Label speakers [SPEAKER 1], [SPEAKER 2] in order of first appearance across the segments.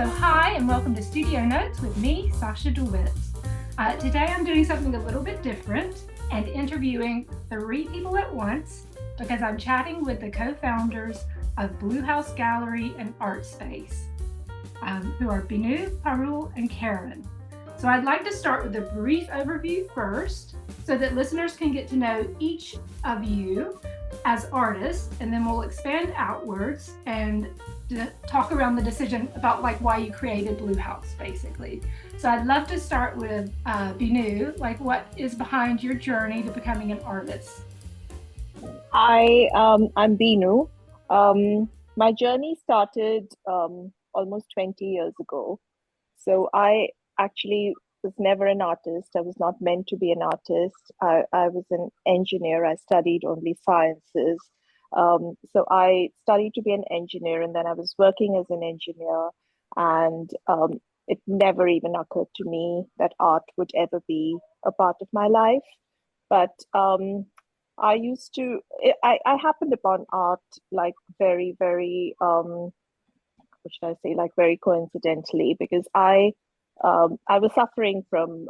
[SPEAKER 1] So hi and welcome to Studio Notes with me, Sasha DeWitt. Today I'm doing something a little bit different and interviewing 3 people at once because I'm chatting with the co-founders of Blue House Gallery and Art Space, who are Binu, Parul, and Karen. So I'd like to start with a brief overview first so that listeners can get to know each of you as artists, and then we'll expand outwards and talk around the decision about like why you created Blue House, basically. So I'd love to start with Binu, like what is behind your journey to becoming an artist?
[SPEAKER 2] Hi, I'm Binu. My journey started almost 20 years ago. So I actually was never an artist. I was not meant to be an artist. I was an engineer. I studied only sciences. So I studied to be an engineer, and then I was working as an engineer. And it never even occurred to me that art would ever be a part of my life. But I used to, I happened upon art like very, what should I say, like very coincidentally, because I was suffering from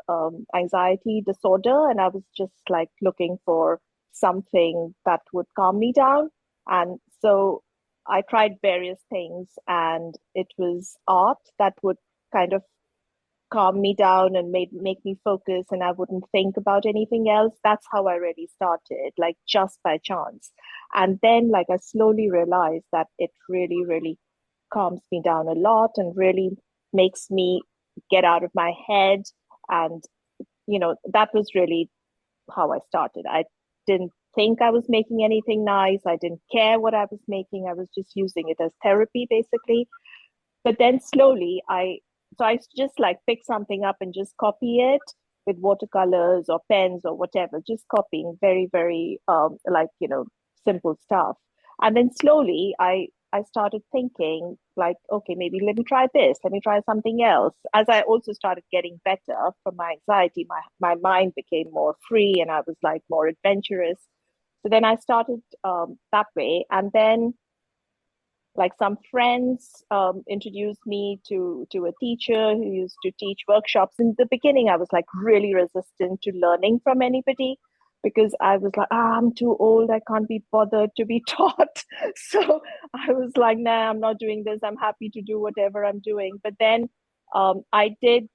[SPEAKER 2] anxiety disorder, and I was just like looking for something that would calm me down. And so I tried various things, and it was art that would kind of calm me down and make me focus, and I wouldn't think about anything else. That's how I really started, like just by chance. And then like I slowly realized that it really calms me down a lot and really makes me get out of my head. And that was really how I started. I didn't think I was making anything nice. I didn't care what I was making. I was just using it as therapy basically. But then slowly I just like pick something up and just copy it with watercolors or pens or whatever, just copying very like simple stuff. And then slowly I started thinking like, okay, maybe let me try this, let me try something else. As I also started getting better from my anxiety, my mind became more free, and I was like more adventurous. So then I started that way. And then like some friends introduced me to a teacher who used to teach workshops. In the beginning I was like really resistant to learning from anybody because I was like, I'm too old, I can't be bothered to be taught. So I was like, nah, I'm not doing this, I'm happy to do whatever I'm doing. But then I did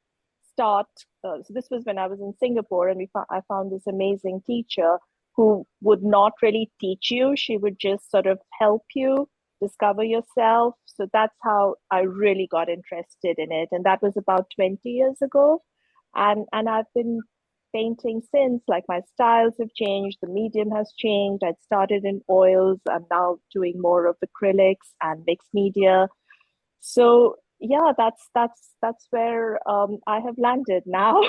[SPEAKER 2] start so this was when I was in Singapore, and I found this amazing teacher who would not really teach you, she would just sort of help you discover yourself. So that's how I really got interested in it. And that was about 20 years ago. And I've been painting since. Like my styles have changed, the medium has changed. I'd started in oils. I'm now doing more of acrylics and mixed media. So yeah, that's where I have landed now.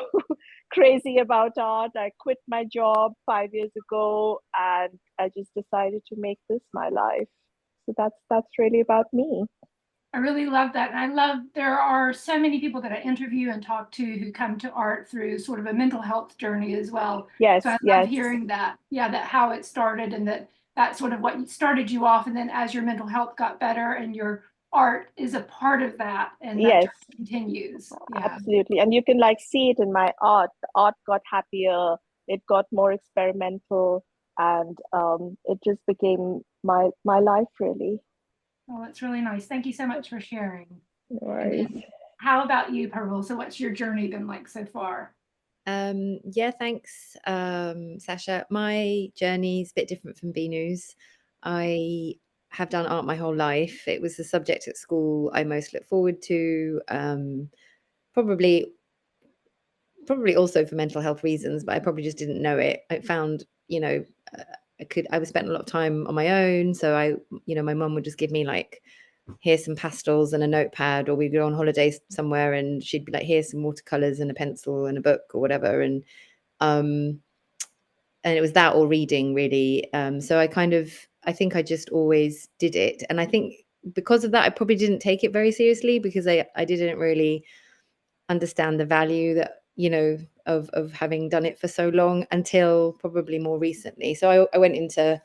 [SPEAKER 2] Crazy about art. I quit my job 5 years ago, and I just decided to make this my life. So that's really about me.
[SPEAKER 1] I really love that. And I love there are so many people that I interview and talk to who come to art through sort of a mental health journey as well. So I
[SPEAKER 2] Yes,
[SPEAKER 1] love
[SPEAKER 2] yes,
[SPEAKER 1] hearing that, yeah, that how it started and that's sort of what started you off. And then as your mental health got better and your art is a part of that and that
[SPEAKER 2] yes,
[SPEAKER 1] journey continues. Yeah.
[SPEAKER 2] absolutely. And you can like see it in my art. The art got happier, it got more experimental, and it just became my life really.
[SPEAKER 1] Well, that's really nice. Thank you so much for sharing.
[SPEAKER 2] No
[SPEAKER 1] And
[SPEAKER 2] worries.
[SPEAKER 1] then how about you, Parul? So what's your journey been like so far?
[SPEAKER 3] Yeah, thanks, Sasha. My journey's a bit different from Binu's. I have done art my whole life. It was the subject at school I most looked forward to. Probably, probably also for mental health reasons, but I probably just didn't know it. I found, uh, I was spent a lot of time on my own, so my mum would just give me like, here's some pastels and a notepad, or we'd go on holiday somewhere and she'd be like, here's some watercolors and a pencil and a book or whatever. Um and it was that or reading really. So I think I just always did it. And I think because of that, I probably didn't take it very seriously because I didn't really understand the value that, of having done it for so long until probably more recently. So I went to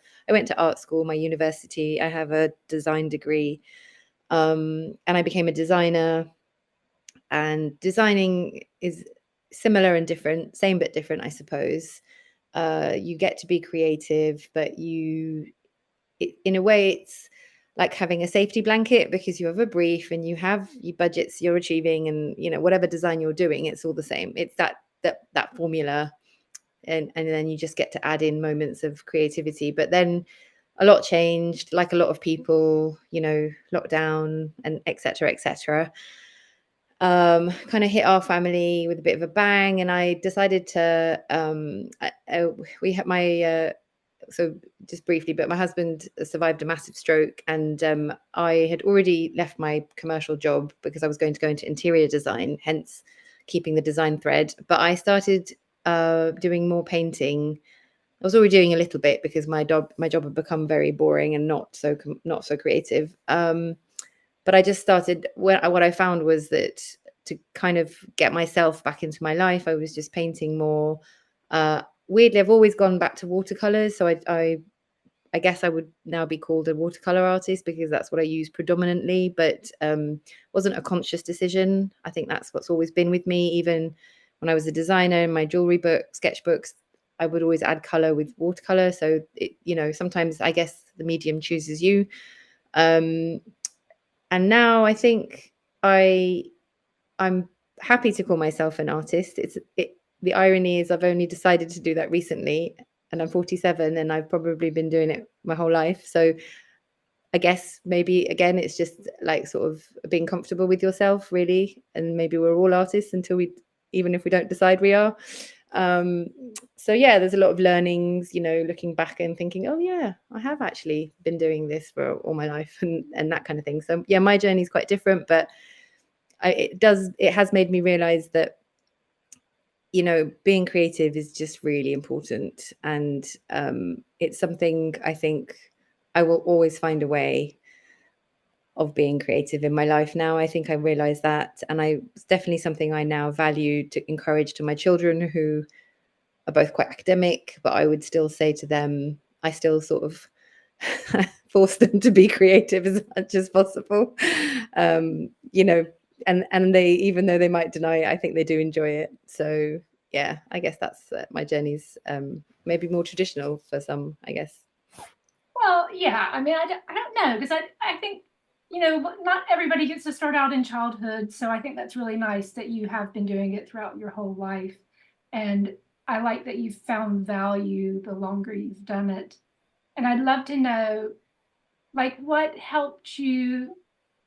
[SPEAKER 3] art school, my university. I have a design degree. And I became a designer. and designing is similar and different, same but different, I suppose. You get to be creative, but in a way, it's like having a safety blanket, because you have a brief and you have your budgets you're achieving, and whatever design you're doing, it's all the same. It's that formula, and then you just get to add in moments of creativity. But then a lot changed, like a lot of people, lockdown and etc. Kind of hit our family with a bit of a bang, and I decided to we had my so just briefly, but my husband survived a massive stroke, and I had already left my commercial job because I was going to go into interior design, hence keeping the design thread. But I started doing more painting. I was already doing a little bit because my job had become very boring and not so creative. But I just started. What I found was that to kind of get myself back into my life, I was just painting more. Weirdly, I've always gone back to watercolors, so I guess I would now be called a watercolor artist because that's what I use predominantly, but wasn't a conscious decision. I think that's what's always been with me. Even when I was a designer in my jewelry book, sketchbooks, I would always add color with watercolor. So sometimes I guess the medium chooses you. And now I think I'm happy to call myself an artist. The irony is I've only decided to do that recently, and I'm 47, and I've probably been doing it my whole life. So I guess maybe again, it's just like sort of being comfortable with yourself, really. And maybe we're all artists even if we don't decide we are. So yeah, there's a lot of learnings, looking back and thinking, oh yeah, I have actually been doing this for all my life, and that kind of thing. So yeah, my journey is quite different, but it has made me realize that being creative is just really important, and it's something I think I will always find a way of being creative in my life now. I think I realize that, and it's definitely something I now value to encourage to my children, who are both quite academic, but I would still say to them, I still sort of force them to be creative as much as possible. And they, even though they might deny it, I think they do enjoy it. So yeah, I guess that's my journey's maybe more traditional for some, I guess.
[SPEAKER 1] Well, yeah, I mean, I don't know, because I think, not everybody gets to start out in childhood. So I think that's really nice that you have been doing it throughout your whole life. And I like that you've found value the longer you've done it. And I'd love to know, like, what helped you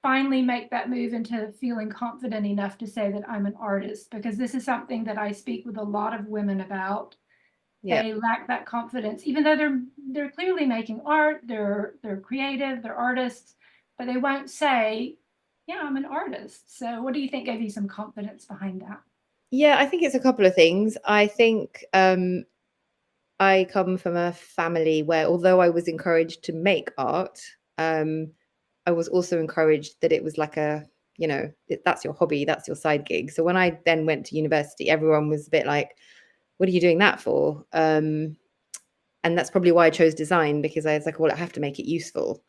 [SPEAKER 1] finally make that move into feeling confident enough to say that I'm an artist? Because this is something that I speak with a lot of women about.
[SPEAKER 3] Yeah.
[SPEAKER 1] They lack that confidence, even though they're clearly making art, they're creative, they're artists, but they won't say, yeah, I'm an artist. So what do you think gave you some confidence behind that?
[SPEAKER 3] Yeah, I think it's a couple of things. I think I come from a family where, although I was encouraged to make art, I was also encouraged that it was like that's your hobby, that's your side gig. So when I then went to university, everyone was a bit like, what are you doing that for? And that's probably why I chose design, because I was like, well, I have to make it useful.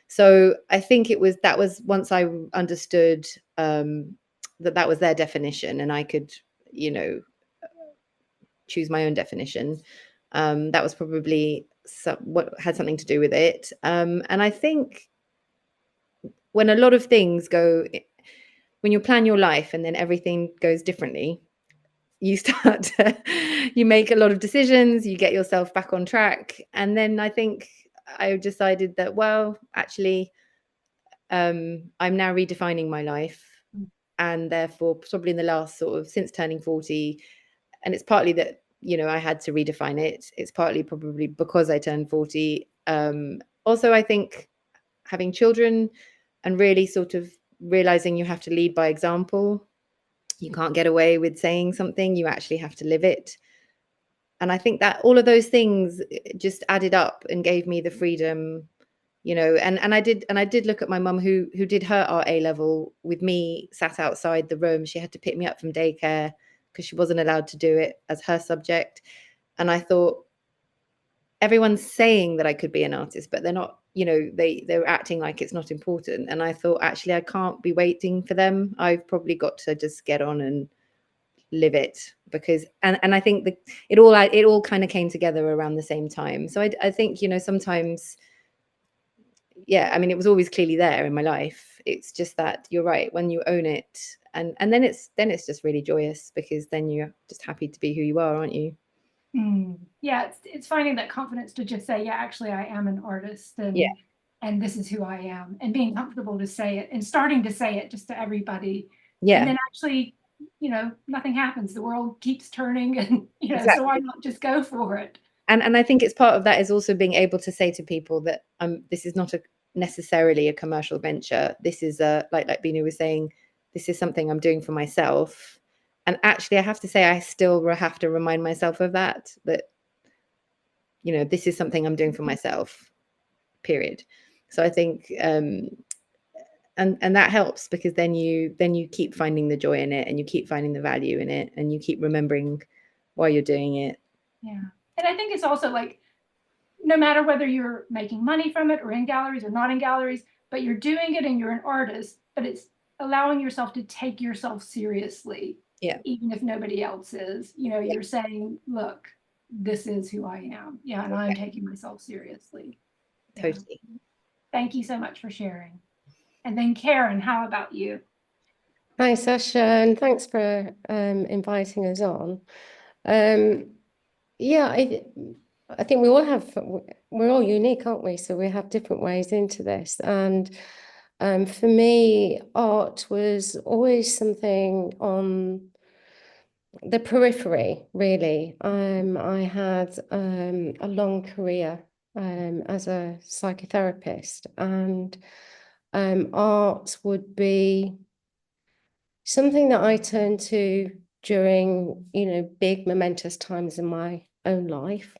[SPEAKER 3] So I think that was once I understood that was their definition, and I could, choose my own definition. That was probably what had something to do with it. And I think when a lot of things when you plan your life and then everything goes differently, you you make a lot of decisions, you get yourself back on track. And then I think I decided that, well, actually, I'm now redefining my life. And therefore, probably in the last since turning 40, and it's partly that, I had to redefine it. It's partly probably because I turned 40. Also, I think having children and really sort of realizing you have to lead by example. You can't get away with saying something, you actually have to live it. And I think that all of those things just added up and gave me the freedom, and I did look at my mum, who did her art A level with me, sat outside the room. She had to pick me up from daycare because she wasn't allowed to do it as her subject. And I thought, everyone's saying that I could be an artist, but they're not, you know, they're acting like it's not important. And I thought, actually, I can't be waiting for them. I've probably got to just get on and live it, because and I think that it all kind of came together around the same time. So I think, you know, sometimes, yeah, I mean, it was always clearly there in my life. It's just that you're right, when you own it, and then it's just really joyous, because then you're just happy to be who you are, aren't you?
[SPEAKER 1] Yeah, it's finding that confidence to just say, yeah, actually, I am an artist,
[SPEAKER 3] Yeah.
[SPEAKER 1] and this is who I am, and being comfortable to say it and starting to say it just to everybody.
[SPEAKER 3] Yeah.
[SPEAKER 1] And then actually, you know, nothing happens. The world keeps turning, and, you know, so
[SPEAKER 3] Exactly.
[SPEAKER 1] why not just go for it?
[SPEAKER 3] And I think it's part of that is also being able to say to people that this is not necessarily a commercial venture. This is like Binu was saying, this is something I'm doing for myself. And actually, I have to say, I still have to remind myself of that, you know, this is something I'm doing for myself, period. So I think, and that helps, because then you keep finding the joy in it, and you keep finding the value in it, and you keep remembering why you're doing it.
[SPEAKER 1] Yeah. And I think it's also like, no matter whether you're making money from it or in galleries or not in galleries, but you're doing it and you're an artist, but it's allowing yourself to take yourself seriously.
[SPEAKER 3] Yeah.
[SPEAKER 1] Even if nobody else is, you know, you're saying, look, this is who I am. Yeah. And I'm taking myself seriously. Yeah.
[SPEAKER 3] Totally.
[SPEAKER 1] Thank you so much for sharing. And then Karen, how about you?
[SPEAKER 4] Hi, Sasha, and thanks for inviting us on. Yeah, I think we're all unique, aren't we? So we have different ways into this. And for me, art was always something on the periphery, really. I had a long career as a psychotherapist, and art would be something that I turn to during, you know, big momentous times in my own life.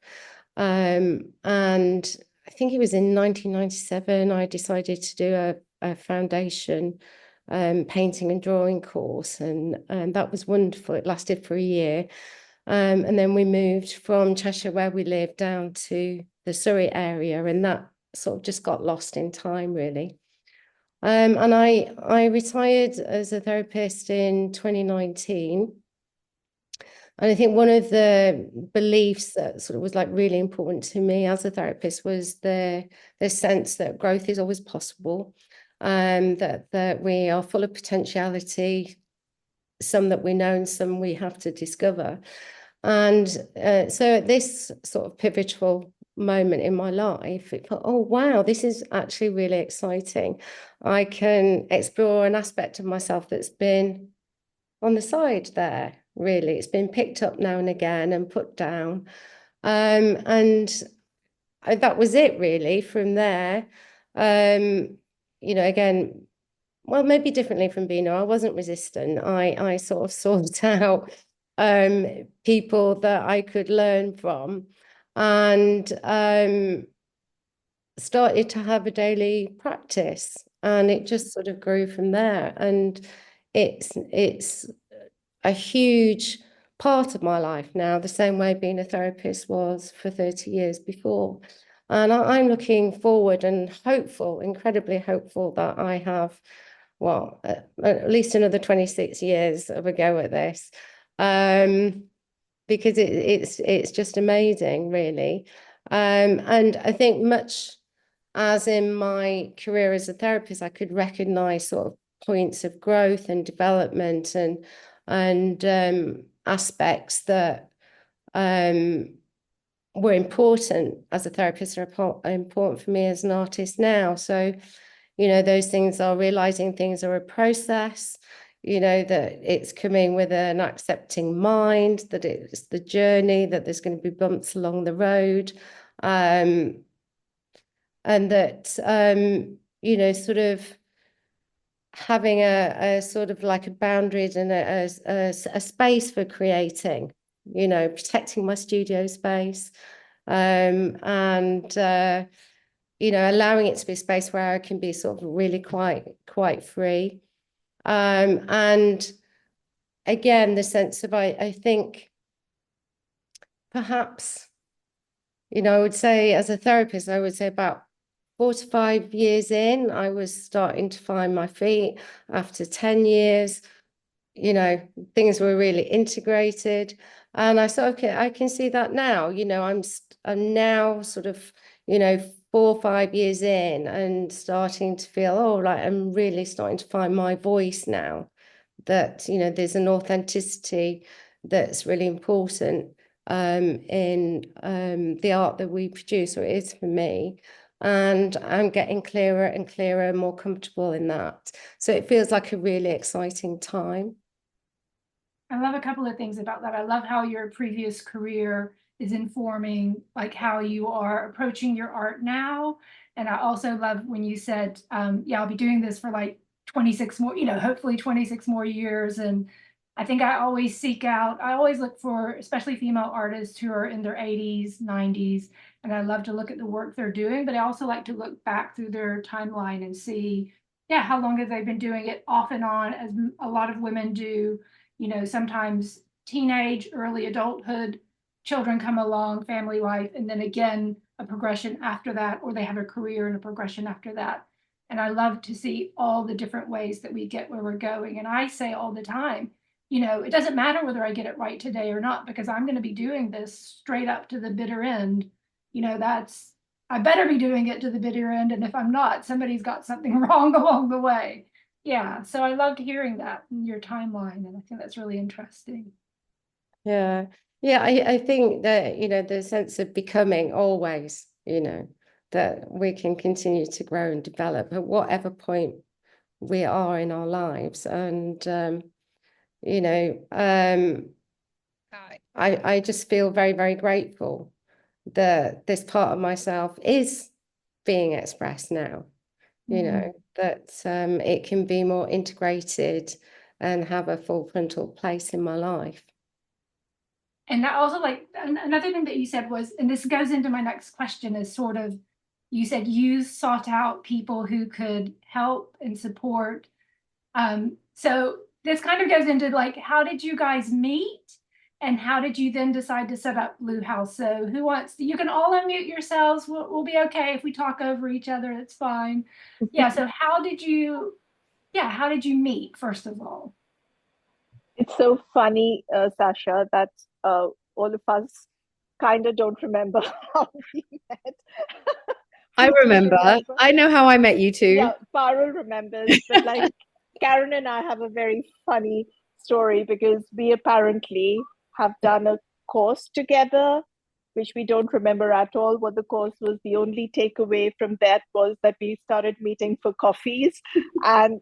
[SPEAKER 4] And I think it was in 1997, I decided to do a foundation painting and drawing course. And that was wonderful. It lasted for a year. And then we moved from Cheshire, where we lived, down to the Surrey area. And that sort of just got lost in time, really. And I retired as a therapist in 2019. And I think one of the beliefs that sort of was like really important to me as a therapist was the sense that growth is always possible, that we are full of potentiality, some that we know and some we have to discover. And so at this sort of pivotal moment in my life, it felt, oh, wow, this is actually really exciting. I can explore an aspect of myself that's been on the side there, really. It's been picked up now and again and put down. And that was it, really, from there. You know, again, well, maybe differently from Binu, I wasn't resistant. I sort of sought out people that I could learn from, and started to have a daily practice, and it just sort of grew from there. And it's a huge part of my life now, the same way being a therapist was for 30 years before. And I'm looking forward and hopeful, incredibly hopeful, that I have, well, at least another 26 years of a go at this, because it's just amazing, really. And I think, much as in my career as a therapist, I could recognize sort of points of growth and development and aspects that were important as a therapist are important for me as an artist now. So, you know, those things are realizing things are a process, you know, that it's coming with an accepting mind, that it's the journey, that there's going to be bumps along the road, and that, you know, sort of having a sort of like a boundaries and a space for creating, you know, protecting my studio space, and you know, allowing it to be a space where I can be sort of really quite free. And again, the sense of, I think perhaps I would say as a therapist, I would say about 4 to 5 years in, I was starting to find my feet. After 10 years, things were really integrated. And I can see that now, I'm now sort of, 4 or 5 years in and starting to feel, I'm really starting to find my voice now, that, there's an authenticity that's really important in the art that we produce, or it is for me. And I'm getting clearer and clearer, more comfortable in that. So it feels like a really exciting time.
[SPEAKER 1] I love a couple of things about that. I love how your previous career is informing like how you are approaching your art now. And I also love when you said, yeah, I'll be doing this for like 26 more, hopefully 26 more years. And I think I always I always look for, especially female artists who are in their 80s, 90s. And I love to look at the work they're doing, but I also like to look back through their timeline and see, yeah, how long have they been doing it off and on, as a lot of women do. Sometimes teenage, early adulthood, children come along, family life, and then again, a progression after that, or they have a career and a progression after that. And I love to see all the different ways that we get where we're going. And I say all the time, it doesn't matter whether I get it right today or not, because I'm going to be doing this straight up to the bitter end. I better be doing it to the bitter end. And if I'm not, somebody's got something wrong along the way. Yeah, so I loved hearing that in your timeline, and I think that's really interesting.
[SPEAKER 4] Yeah. Yeah, I think that, the sense of becoming always, that we can continue to grow and develop at whatever point we are in our lives. And, I just feel very, very grateful that this part of myself is being expressed now, that it can be more integrated and have a full frontal place in my life.
[SPEAKER 1] And that also, like, another thing that you said was, and this goes into my next question, is sort of, you said you sought out people who could help and support. So this kind of goes into like, how did you guys meet? And how did you then decide to set up Blue House? So you can all unmute yourselves. We'll be okay if we talk over each other, it's fine. Yeah, so how did you meet, first of all?
[SPEAKER 2] It's so funny, Sasha, that all of us kind of don't remember how we met.
[SPEAKER 3] I remember. I know how I met you two.
[SPEAKER 2] Yeah, Parul remembers, but like Karen and I have a very funny story because we apparently have done a course together, which we don't remember at all what the course was. The only takeaway from that was that we started meeting for coffees, and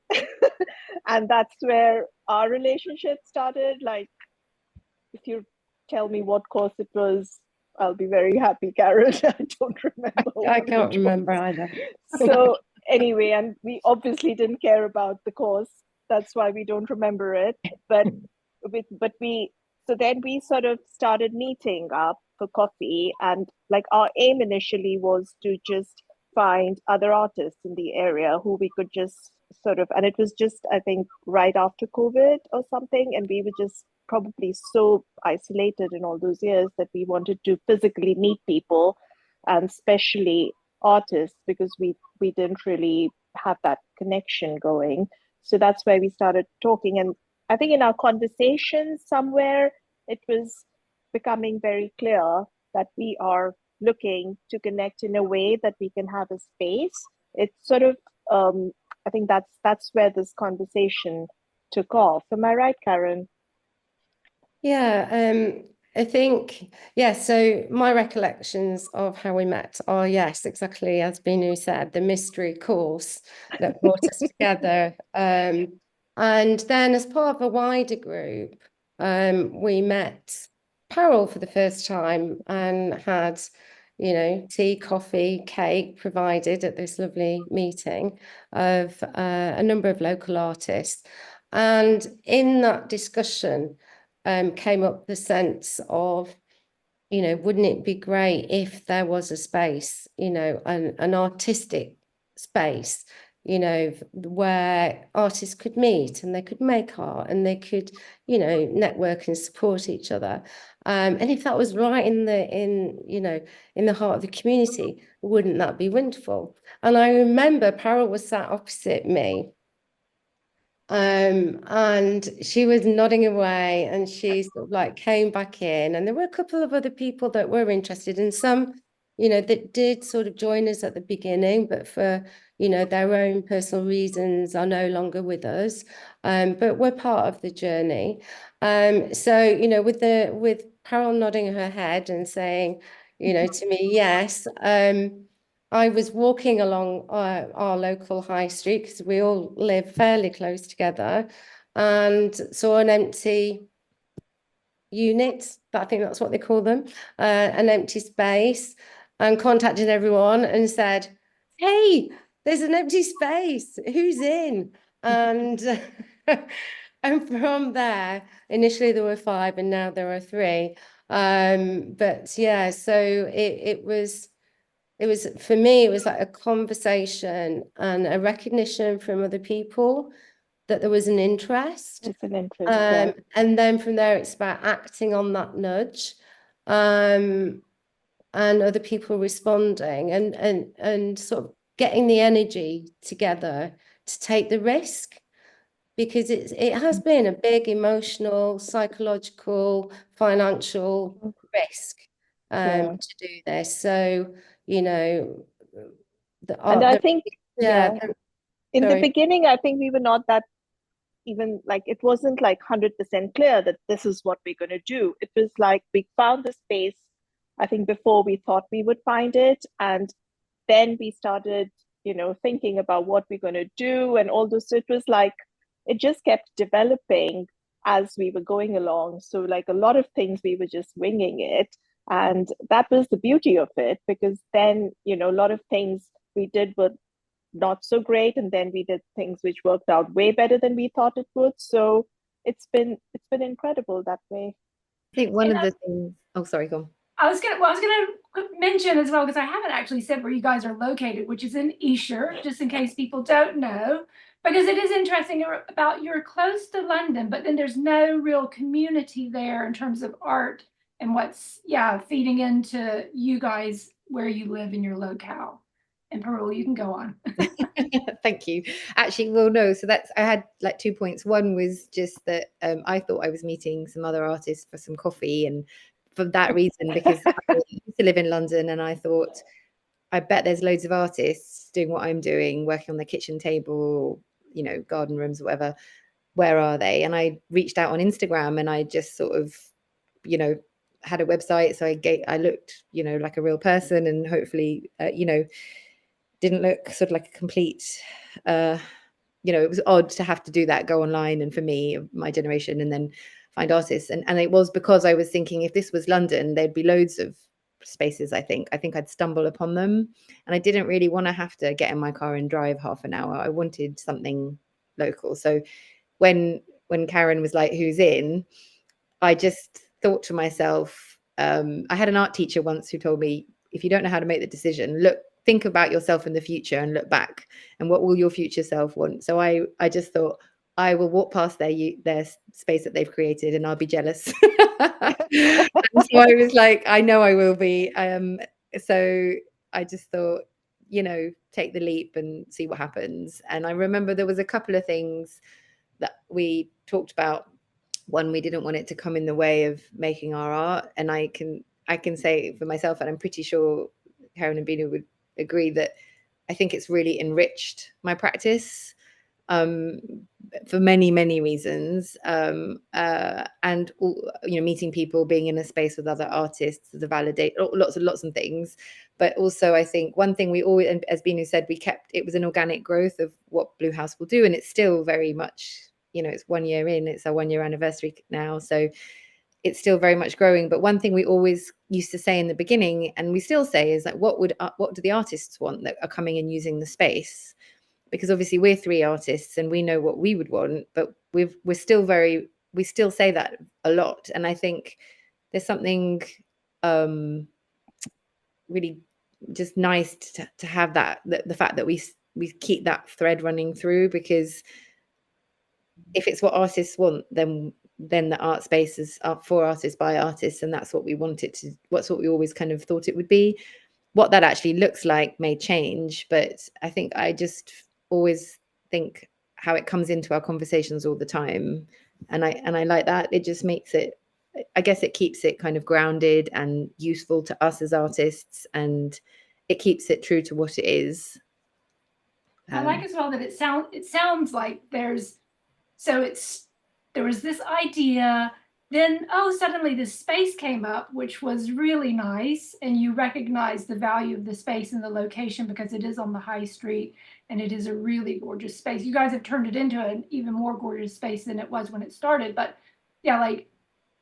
[SPEAKER 2] and that's where our relationship started. Like, if you tell me what course it was, I'll be very happy, Karen. I don't remember.
[SPEAKER 4] I can't remember either.
[SPEAKER 2] So anyway, and we obviously didn't care about the course. That's why we don't remember it. So then we sort of started meeting up for coffee, and like our aim initially was to just find other artists in the area who we could just and it was just, I think, right after COVID or something, and we were just probably so isolated in all those years that we wanted to physically meet people, and especially artists, because we didn't really have that connection going. So that's where we started talking, and I think in our conversations somewhere it was becoming very clear that we are looking to connect in a way that we can have a space. It's sort of I think that's where this conversation took off. Am I right, Karen?
[SPEAKER 4] Yeah, I think, yeah, so my recollections of how we met are, yes, exactly as Binu said, the mystery course that brought us together. And then as part of a wider group, we met Parul for the first time and had, tea, coffee, cake provided at this lovely meeting of a number of local artists. And in that discussion, came up the sense of, wouldn't it be great if there was a space, an artistic space, you know, where artists could meet and they could make art and they could, you know, network and support each other. And if that was right in the heart of the community, wouldn't that be wonderful? And I remember Parul was sat opposite me. And she was nodding away, and she sort of like came back in, and there were a couple of other people that were interested, and some, you know, that did sort of join us at the beginning, but for, you know, their own personal reasons are no longer with us. But we're part of the journey. So, you know, with Carol nodding her head and saying, you know, to me, yes. I was walking along our local high street because we all live fairly close together, and saw an empty unit, but I think that's what they call them, an empty space, and contacted everyone and said, "Hey, there's an empty space. Who's in?" And and from there, initially there were 5, and now there are 3. But yeah, so it was for me, it was like a conversation and a recognition from other people that there was an interest.
[SPEAKER 2] It's an interest, yeah.
[SPEAKER 4] And then from there, it's about acting on that nudge, and other people responding, and sort of getting the energy together to take the risk, because it has been a big emotional, psychological, financial risk
[SPEAKER 2] Yeah.
[SPEAKER 4] to do this. So, you know,
[SPEAKER 2] And I think, yeah, in the
[SPEAKER 4] sorry.
[SPEAKER 2] beginning, I think we were not that even like, it wasn't like 100% clear that this is what we're going to do. It was like we found the space, I think, before we thought we would find it. And then we started, you know, thinking about what we're going to do and all this. So it was like, it just kept developing as we were going along. So like a lot of things, we were just winging it. And that was the beauty of it, because then, you know, a lot of things we did were not so great, and then we did things which worked out way better than we thought it would. So it's been incredible that way.
[SPEAKER 3] I think one of the things, oh, sorry, go on.
[SPEAKER 1] I was gonna mention as well, because I haven't actually said where you guys are located, which is in Esher, just in case people don't know, because it is interesting about you're close to London, but then there's no real community there in terms of art and what's feeding into you guys where you live in your locale. And Parul, you can go on.
[SPEAKER 3] Thank you. Actually, well, no. So I had like 2 points. One was just that I thought I was meeting some other artists for some coffee, and for that reason, because I used to live in London, and I thought, I bet there's loads of artists doing what I'm doing, working on the kitchen table, you know, garden rooms, whatever. Where are they? And I reached out on Instagram, and I just sort of, you know, had a website. So I looked, you know, like a real person, and hopefully, you know, didn't look sort of like a complete, you know, it was odd to have to do that, go online, and for me, my generation, and then find artists. And it was because I was thinking, if this was London, there'd be loads of spaces. I think I'd stumble upon them, and I didn't really want to have to get in my car and drive half an hour. I wanted something local. So when Karen was like, "Who's in?" I just thought to myself, I had an art teacher once who told me, if you don't know how to make the decision, think about yourself in the future and look back, and what will your future self want? So I just thought, I will walk past their space that they've created, and I'll be jealous. And so I was like, I know I will be. So I just thought, you know, take the leap and see what happens. And I remember there was a couple of things that we talked about. One, we didn't want it to come in the way of making our art. And I can say for myself, and I'm pretty sure Karen and Binu would agree, that I think it's really enriched my practice for many, many reasons. And, you know, meeting people, being in a space with other artists, to validate lots of things. But also, I think one thing we always, and as Binu said, it was an organic growth of what Blue House will do. And it's still very much, you know, it's 1 year in, it's our 1 year anniversary now. So it's still very much growing. But one thing we always used to say in the beginning, and we still say, is like, what do the artists want that are coming and using the space? Because obviously we're 3 artists and we know what we would want, but we still say that a lot. And I think there's something really just nice to have that, the fact that we we keep that thread running through, because if it's what artists want, then the art space is for artists by artists, and that's what we want it to. What's what we always kind of thought it would be. What that actually looks like may change, but I think I just always think how it comes into our conversations all the time, and I like that. It just makes it, I guess it keeps it kind of grounded and useful to us as artists, and it keeps it true to what it is.
[SPEAKER 1] I like as well that it sounds like there was this idea, then suddenly this space came up, which was really nice, and you recognize the value of the space and the location because it is on the high street and it is a really gorgeous space. You guys have turned it into an even more gorgeous space than it was when it started, but yeah, like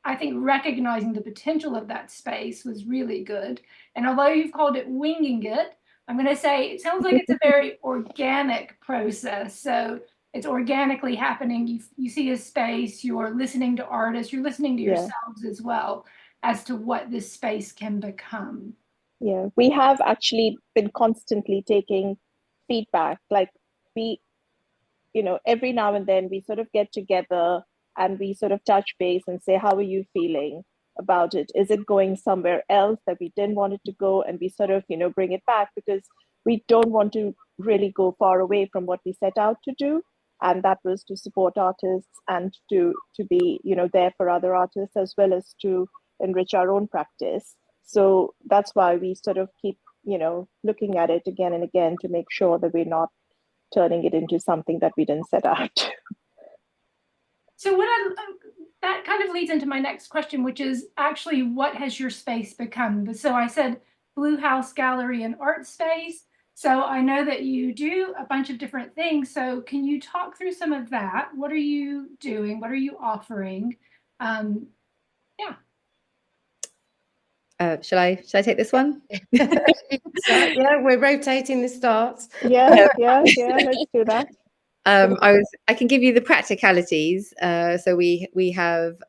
[SPEAKER 1] I think recognizing the potential of that space was really good. And although you've called it winging it, I'm going to say it sounds like it's a very organic process. So it's organically happening. You see a space, you're listening to artists, you're listening to yourselves as well as to what this space can become.
[SPEAKER 2] Yeah, we have actually been constantly taking feedback. Like every now and then we sort of get together and we sort of touch base and say, how are you feeling about it? Is it going somewhere else that we didn't want it to go? And we sort of, bring it back, because we don't want to really go far away from what we set out to do. And that was to support artists and to be, there for other artists, as well as to enrich our own practice. So that's why we sort of keep, looking at it again and again to make sure that we're not turning it into something that we didn't set out to.
[SPEAKER 1] So that kind of leads into my next question, which is actually, what has your space become? So I said Blue House Gallery and Art Space. So I know that you do a bunch of different things. So can you talk through some of that? What are you doing? What are you offering?
[SPEAKER 3] Shall I take this one?
[SPEAKER 4] Yeah, we're rotating the starts.
[SPEAKER 2] Yeah, let's do that.
[SPEAKER 3] I can give you the practicalities. So we have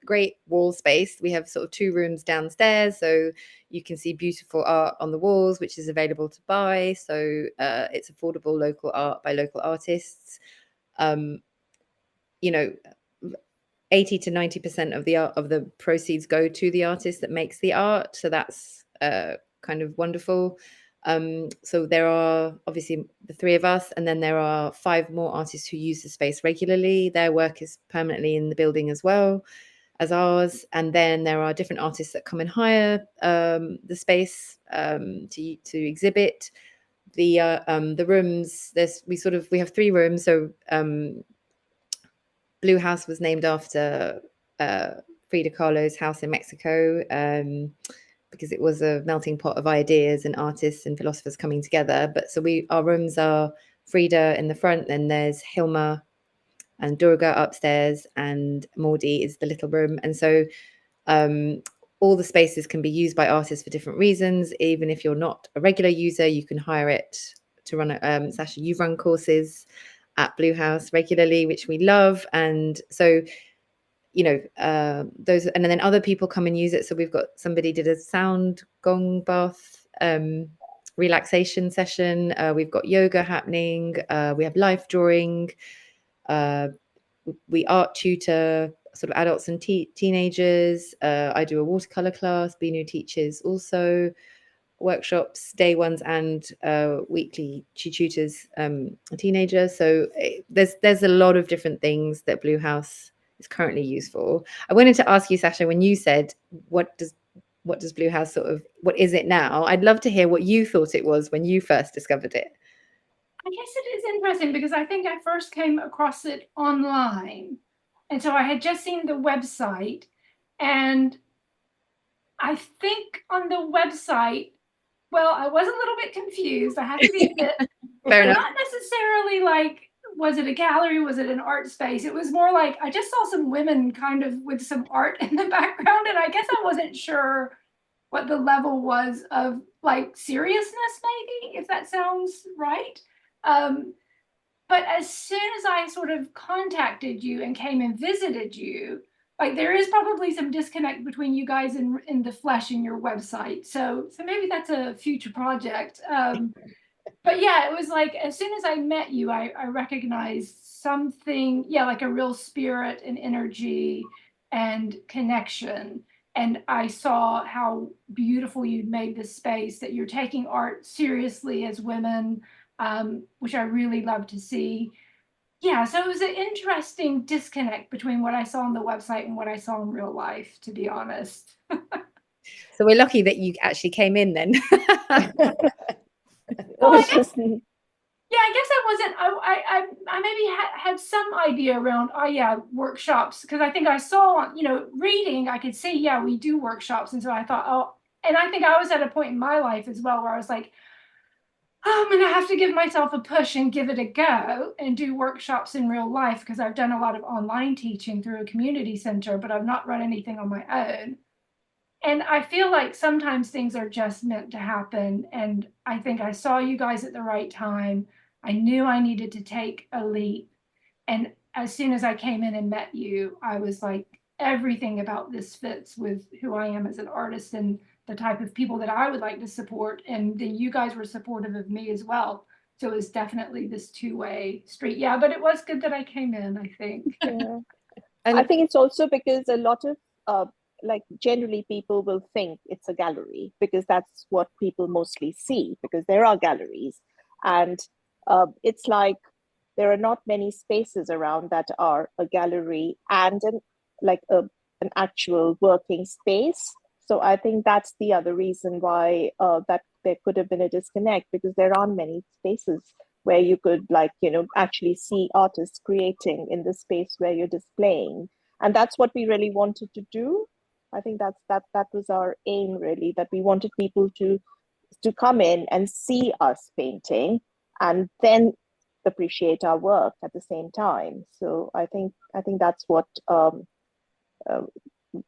[SPEAKER 3] great wall space. We have sort of 2 rooms downstairs, so you can see beautiful art on the walls, which is available to buy. So it's affordable local art by local artists. 80 to 90% of the proceeds go to the artist that makes the art. So that's kind of wonderful. So there are obviously the 3 of us, and then there are 5 more artists who use the space regularly. Their work is permanently in the building as well as ours. And then there are different artists that come and hire the space to exhibit. The rooms, we have 3 rooms. So Blue House was named after Frida Kahlo's house in Mexico, because it was a melting pot of ideas and artists and philosophers coming together. But so our rooms are Frida in the front, then there's Hilma and Durga upstairs, and Maudie is the little room. And so all the spaces can be used by artists for different reasons. Even if you're not a regular user, you can hire it to run Sasha, you've run courses at Blue House regularly, which we love. And so those, and then other people come and use it. So we've got somebody did a sound gong bath relaxation session. We've got yoga happening. We have life drawing. We art tutor sort of adults and teenagers. I do a watercolor class. Binu teaches also workshops, day ones and weekly. She tutors a teenager. So there's a lot of different things that Blue House is currently used for. I wanted to ask you, Sasha, when you said what does Blue House what is it now? I'd love to hear what you thought it was when you first discovered it.
[SPEAKER 1] I guess it is interesting because I think I first came across it online. And so I had just seen the website, and I think on the website, well, I was a little bit confused. I have to be admit.
[SPEAKER 3] Fair enough.
[SPEAKER 1] Not necessarily like, was it a gallery? Was it an art space? It was more like, I just saw some women kind of with some art in the background. And I guess I wasn't sure what the level was of like seriousness, maybe, if that sounds right. But as soon as I sort of contacted you and came and visited you, like there is probably some disconnect between you guys in the flesh in your website. So maybe that's a future project. But yeah, it was like, as soon as I met you, I recognized something, yeah, like a real spirit and energy and connection. And I saw how beautiful you'd made this space, that you're taking art seriously as women, which I really love to see. Yeah, so it was an interesting disconnect between what I saw on the website and what I saw in real life, to be honest.
[SPEAKER 3] So we're lucky that you actually came in then.
[SPEAKER 2] It
[SPEAKER 1] Well, I
[SPEAKER 2] was
[SPEAKER 1] guess,
[SPEAKER 2] just
[SPEAKER 1] yeah, I guess I wasn't, I maybe had some idea around, oh yeah, workshops, because I think I saw, reading, I could see, yeah, we do workshops. And so I thought, oh, and I think I was at a point in my life as well where I was like, oh, I'm going to have to give myself a push and give it a go and do workshops in real life, because I've done a lot of online teaching through a community center, but I've not run anything on my own. And I feel like sometimes things are just meant to happen. And I think I saw you guys at the right time. I knew I needed to take a leap. And as soon as I came in and met you, I was like, everything about this fits with who I am as an artist and the type of people that I would like to support. And then you guys were supportive of me as well. So it was definitely this two-way street. Yeah, but it was good that I came in, I think.
[SPEAKER 2] yeah. I
[SPEAKER 4] And
[SPEAKER 2] think it's also because a lot of like generally people will think it's a gallery because that's what people mostly see, because there are galleries, and it's like there are not many spaces around that are a gallery and an actual working space. So I think that's the other reason why that there could have been a disconnect, because there aren't many spaces where you could actually see artists creating in the space where you're displaying. And that's what we really wanted to do. I think that was our aim, really, that we wanted people to come in and see us painting and then appreciate our work at the same time. So I think that's what uh,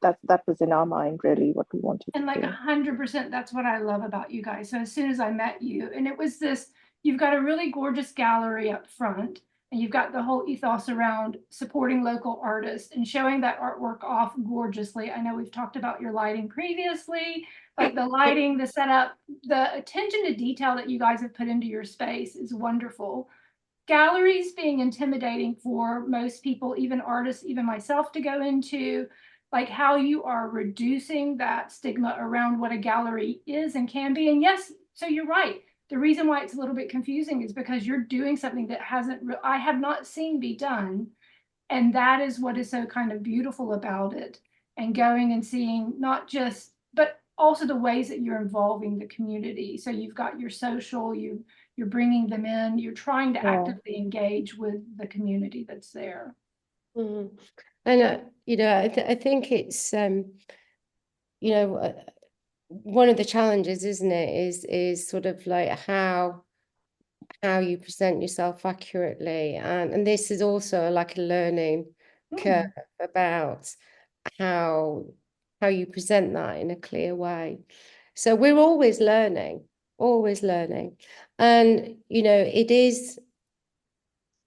[SPEAKER 2] that was in our mind, really, what we wanted
[SPEAKER 1] And
[SPEAKER 2] to
[SPEAKER 1] like
[SPEAKER 2] do.
[SPEAKER 1] 100%, that's what I love about you guys. So as soon as I met you, and it was this, you've got a really gorgeous gallery up front, and you've got the whole ethos around supporting local artists and showing that artwork off gorgeously. I know we've talked about your lighting previously, like the lighting, the setup, the attention to detail that you guys have put into your space is wonderful. Galleries being intimidating for most people, even artists, even myself, to go into, like how you are reducing that stigma around what a gallery is and can be. And yes, so you're right. The reason why it's a little bit confusing is because you're doing something that I have not seen be done. And that is what is so kind of beautiful about it. And going and seeing not just, but also the ways that you're involving the community. So you've got your social, you're bringing them in, you're trying to
[SPEAKER 2] Yeah.
[SPEAKER 1] actively engage with the community that's there.
[SPEAKER 4] and I think it's one of the challenges, isn't it, is sort of like how you present yourself accurately, and this is also like a learning curve about how you present that in a clear way. So we're always learning, and it is,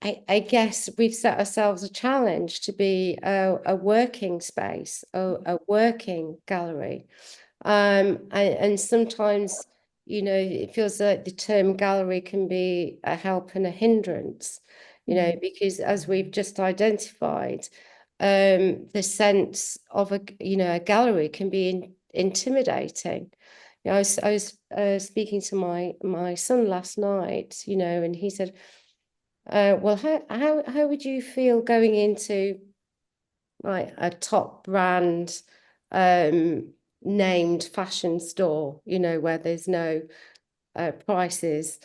[SPEAKER 4] I guess we've set ourselves a challenge to be a working space, a working gallery. And sometimes, it feels like the term gallery can be a help and a hindrance, because as we've just identified, the sense of a gallery can be intimidating. I was speaking to my son last night, and he said, well, how would you feel going into like a top brand named fashion store, where there's no prices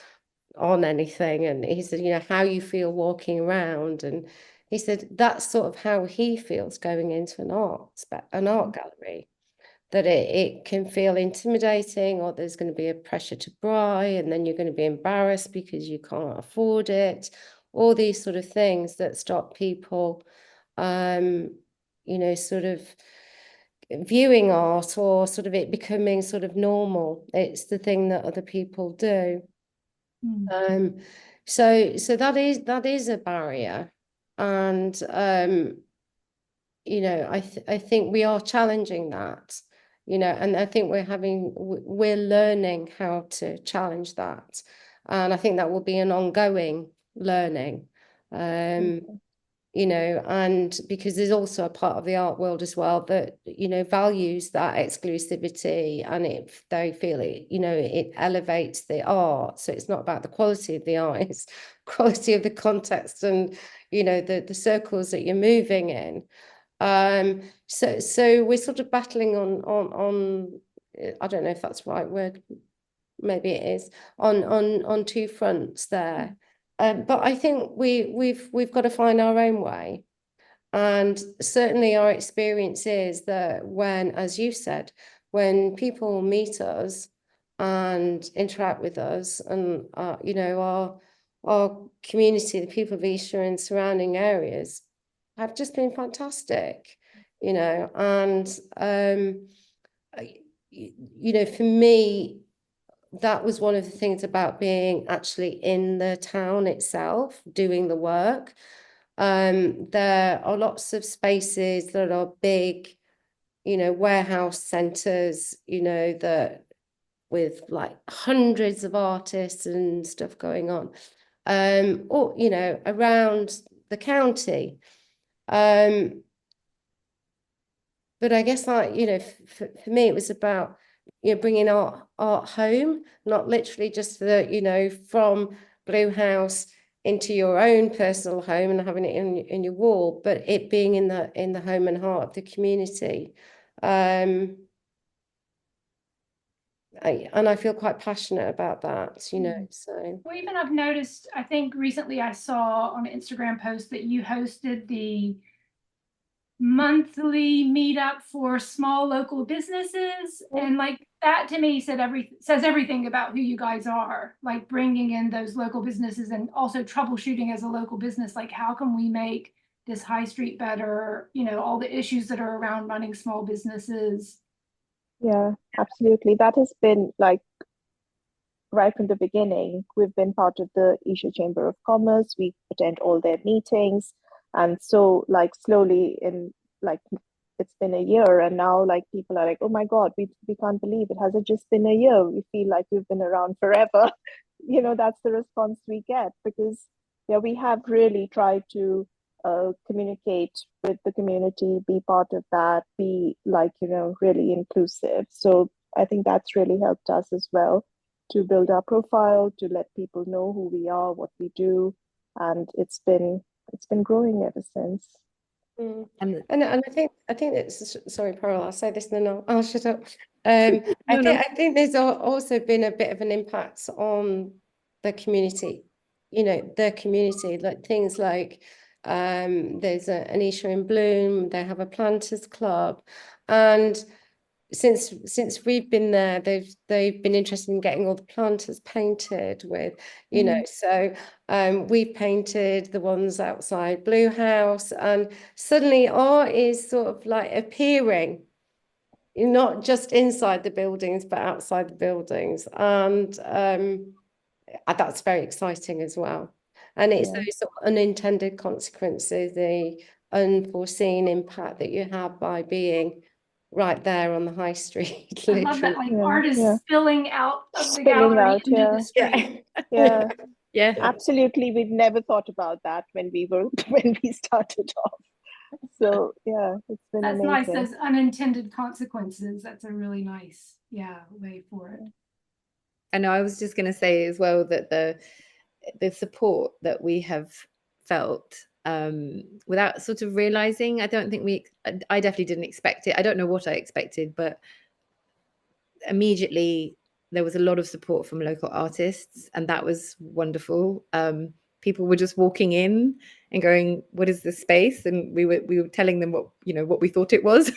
[SPEAKER 4] on anything? And he said, how you feel walking around. And he said that's sort of how he feels going into an art gallery, that it can feel intimidating, or there's going to be a pressure to buy, and then you're going to be embarrassed because you can't afford it. All these sort of things that stop people, sort of viewing art, or sort of it becoming sort of normal. It's the thing that other people do. So that is a barrier, and I think we are challenging that, and I think we're learning how to challenge that. And I think that will be an ongoing learning. You know, and because there's also a part of the art world as well that, you know, values that exclusivity, and they feel it, you know, it elevates the art. So it's not about the quality of the art, it's quality of the context and, you know, the circles that you're moving in. So we're sort of battling on I don't know if that's the right word, maybe it is, on two fronts there. But I think we've got to find our own way. And certainly our experience is that when, as you said, when people meet us and interact with us, and you know, our community, the people of Esher and surrounding areas, have just been fantastic, you know. And you know, for me, that was one of the things about being actually in the town itself, doing the work. There are lots of spaces that are big, you know, warehouse centers, you know, that with like hundreds of artists and stuff going on, or, you know, around the county. But I guess, like, you know, for me, it was about, you know, bringing art home, not literally just the, you know, from Blue House into your own personal home and having it in your wall, but it being in the home and heart of the community. And I feel quite passionate about that, you know. So
[SPEAKER 1] Well, even I've noticed, I think recently I saw on an Instagram post that you hosted the monthly meetup for small local businesses, and like that to me says everything about who you guys are, like bringing in those local businesses and also troubleshooting as a local business, like how can we make this high street better, you know, all the issues that are around running small businesses.
[SPEAKER 2] Yeah, absolutely. That has been like right from the beginning. We've been part of the Esher Chamber of Commerce. We attend all their meetings. And so like slowly in like it's been a year, and now like people are like, oh my God, we can't believe it. Has it just been a year? We feel like we've been around forever. You know, that's the response we get, because yeah, we have really tried to communicate with the community, be part of that, be like, you know, really inclusive. So I think that's really helped us as well to build our profile, to let people know who we are, what we do, and it's been growing ever since.
[SPEAKER 4] And I think it's, sorry, Parul, I'll say this and then I'll shut up. I think there's also been a bit of an impact on the community, you know, the community, like things like there's an Esher in Bloom, they have a planters club, and since we've been there, they've been interested in getting all the planters painted with, you know, so we've painted the ones outside Blue House, and suddenly art is sort of like appearing, not just inside the buildings but outside the buildings, and that's very exciting as well. And it's those sort of unintended consequences, the unforeseen impact that you have by being right there on the high street.
[SPEAKER 1] I love that, like art is spilling out of the
[SPEAKER 2] Spilling
[SPEAKER 1] gallery
[SPEAKER 2] out,
[SPEAKER 1] into the street.
[SPEAKER 2] Yeah, absolutely. We've never thought about that when we started off. So yeah, it's been
[SPEAKER 1] That's
[SPEAKER 2] amazing.
[SPEAKER 1] nice, those unintended consequences. That's a really nice, way for it.
[SPEAKER 3] And I was just going to say as well that the support that we have felt without sort of realizing, I definitely didn't expect it. I don't know what I expected, but immediately there was a lot of support from local artists, and that was wonderful. People were just walking in and going, what is this space? And we were telling them what we thought it was,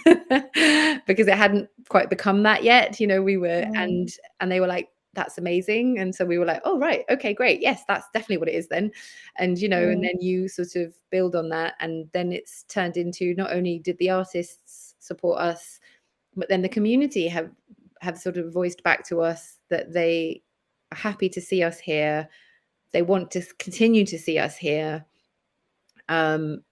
[SPEAKER 3] because it hadn't quite become that yet, we were, and they were like, that's amazing. And so we were like, oh, right, okay, great, yes, that's definitely what it is then. And and then you sort of build on that, and then it's turned into, not only did the artists support us, but then the community have sort of voiced back to us that they are happy to see us here. They want to continue to see us here. And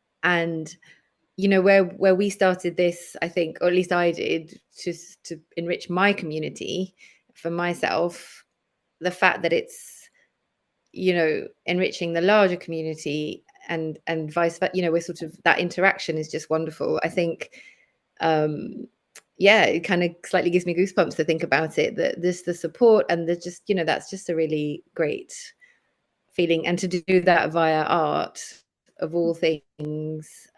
[SPEAKER 3] where we started this, I think, or at least I did, to enrich my community for myself, the fact that it's you know, enriching the larger community and vice versa, you know, we're sort of, that interaction is just wonderful. I think, yeah, it kind of slightly gives me goosebumps to think about it, that this, the support and the just, you know, that's just a really great feeling. And to do that via art of all things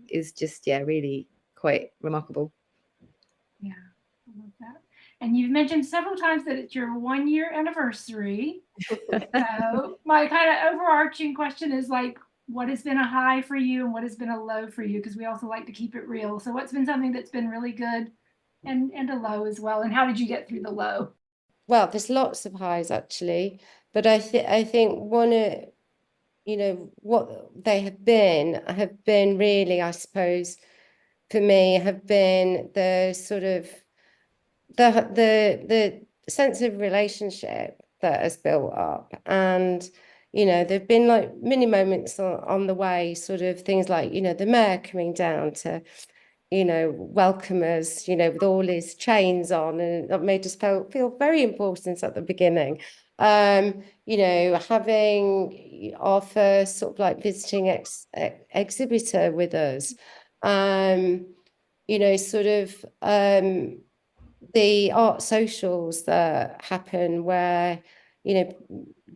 [SPEAKER 3] is just, yeah, really quite remarkable.
[SPEAKER 1] Yeah, I love that. And you've mentioned several times that it's your 1-year anniversary. So my kind of overarching question is like, what has been a high for you and what has been a low for you? Because we also like to keep it real. So what's been something that's been really good and a low as well? And how did you get through the low?
[SPEAKER 4] Well, there's lots of highs actually, but I think one of, you know, what they have been really, I suppose, for me, have been the sort of the sense of relationship that has built up. And you know, there've been like many moments on the way, sort of things like, you know, the mayor coming down to, you know, welcome us, you know, with all his chains on, and that made us feel very important at the beginning. You know, having our first sort of like visiting exhibitor with us, you know, sort of the art socials that happen where, you know,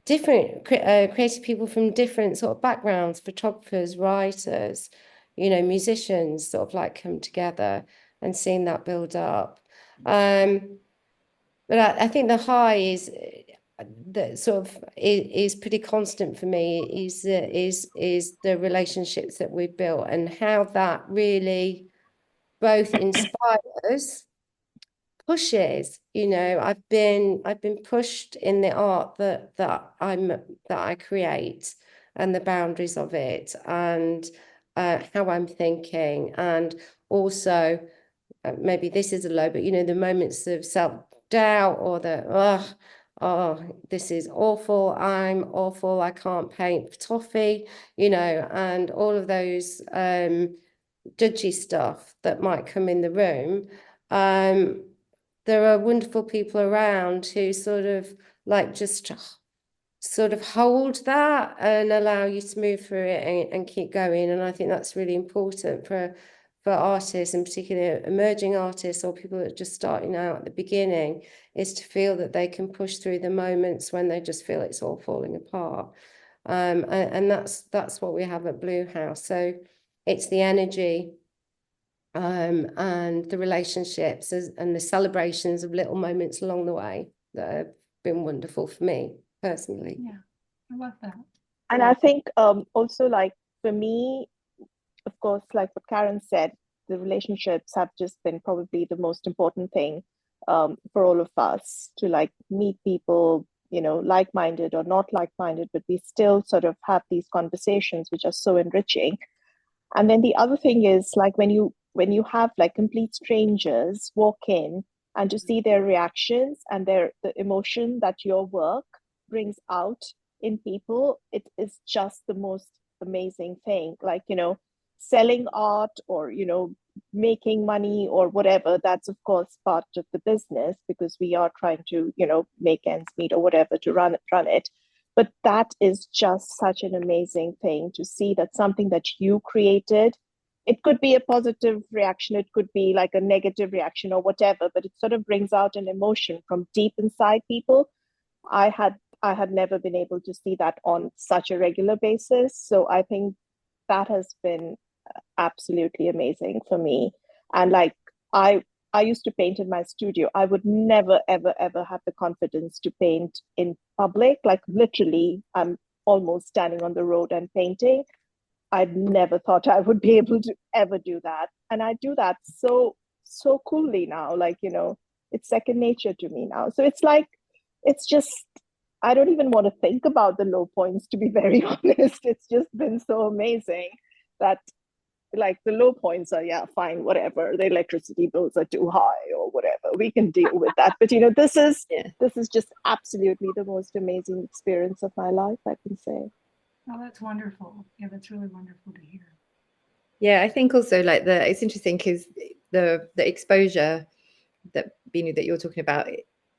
[SPEAKER 4] different creative people from different sort of backgrounds, photographers, writers, you know, musicians sort of like come together, and seeing that build up. But I think the high is that sort of is pretty constant for me, is the relationships that we've built and how that really both inspires, pushes. You know, I've been pushed in the art that I create, and the boundaries of it, and how I'm thinking, and also maybe this is a low, but you know, the moments of self-doubt, or the oh, this is awful, I'm awful, I can't paint for toffee, you know, and all of those judgy stuff that might come in the room. There are wonderful people around who sort of like just sort of hold that and allow you to move through it and keep going. And I think that's really important for artists, and particularly emerging artists or people that are just starting out at the beginning, is to feel that they can push through the moments when they just feel it's all falling apart. And that's what we have at Blue House. So it's the energy and the relationships and the celebrations of little moments along the way that have been wonderful for me personally.
[SPEAKER 1] Yeah, I love that.
[SPEAKER 2] And I think also, like, for me, of course, like what Karen said, the relationships have just been probably the most important thing for all of us, to like meet people, you know, like-minded or not like-minded, but we still sort of have these conversations which are so enriching. And then the other thing is, like, when you have like complete strangers walk in, and to see their reactions and the emotion that your work brings out in people, it is just the most amazing thing. Like, you know, selling art, or, you know, making money or whatever, that's of course part of the business, because we are trying to, you know, make ends meet or whatever to run it. But that is just such an amazing thing to see, that something that you created, it could be a positive reaction, it could be like a negative reaction or whatever, but it sort of brings out an emotion from deep inside people. I had never been able to see that on such a regular basis. So I think that has been absolutely amazing for me. And like, I used to paint in my studio. I would never, ever, ever have the confidence to paint in public. Like, literally, I'm almost standing on the road and painting. I'd never thought I would be able to ever do that. And I do that so coolly now. Like, you know, it's second nature to me now. So it's like, it's just, I don't even want to think about the low points, to be very honest. It's just been so amazing that, like, the low points are, yeah, fine, whatever, the electricity bills are too high or whatever, we can deal with that. But you know, this is just absolutely the most amazing experience of my life, I can say.
[SPEAKER 1] Oh, that's wonderful. Yeah, that's really wonderful to hear.
[SPEAKER 3] Yeah, I think also like it's interesting because the exposure that Binu that you're talking about,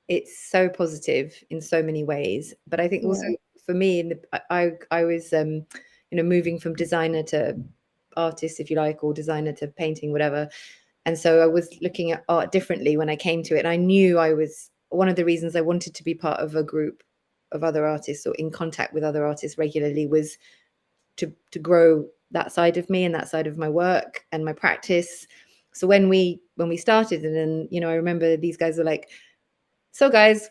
[SPEAKER 3] it's so positive in so many ways. But I think also for for me, I was, moving from designer to artist, if you like, or designer to painting, whatever. And so I was looking at art differently when I came to it. And I knew one of the reasons I wanted to be part of a group of other artists or in contact with other artists regularly was to grow that side of me and that side of my work and my practice. So when we started, and then, I remember these guys were like, so guys,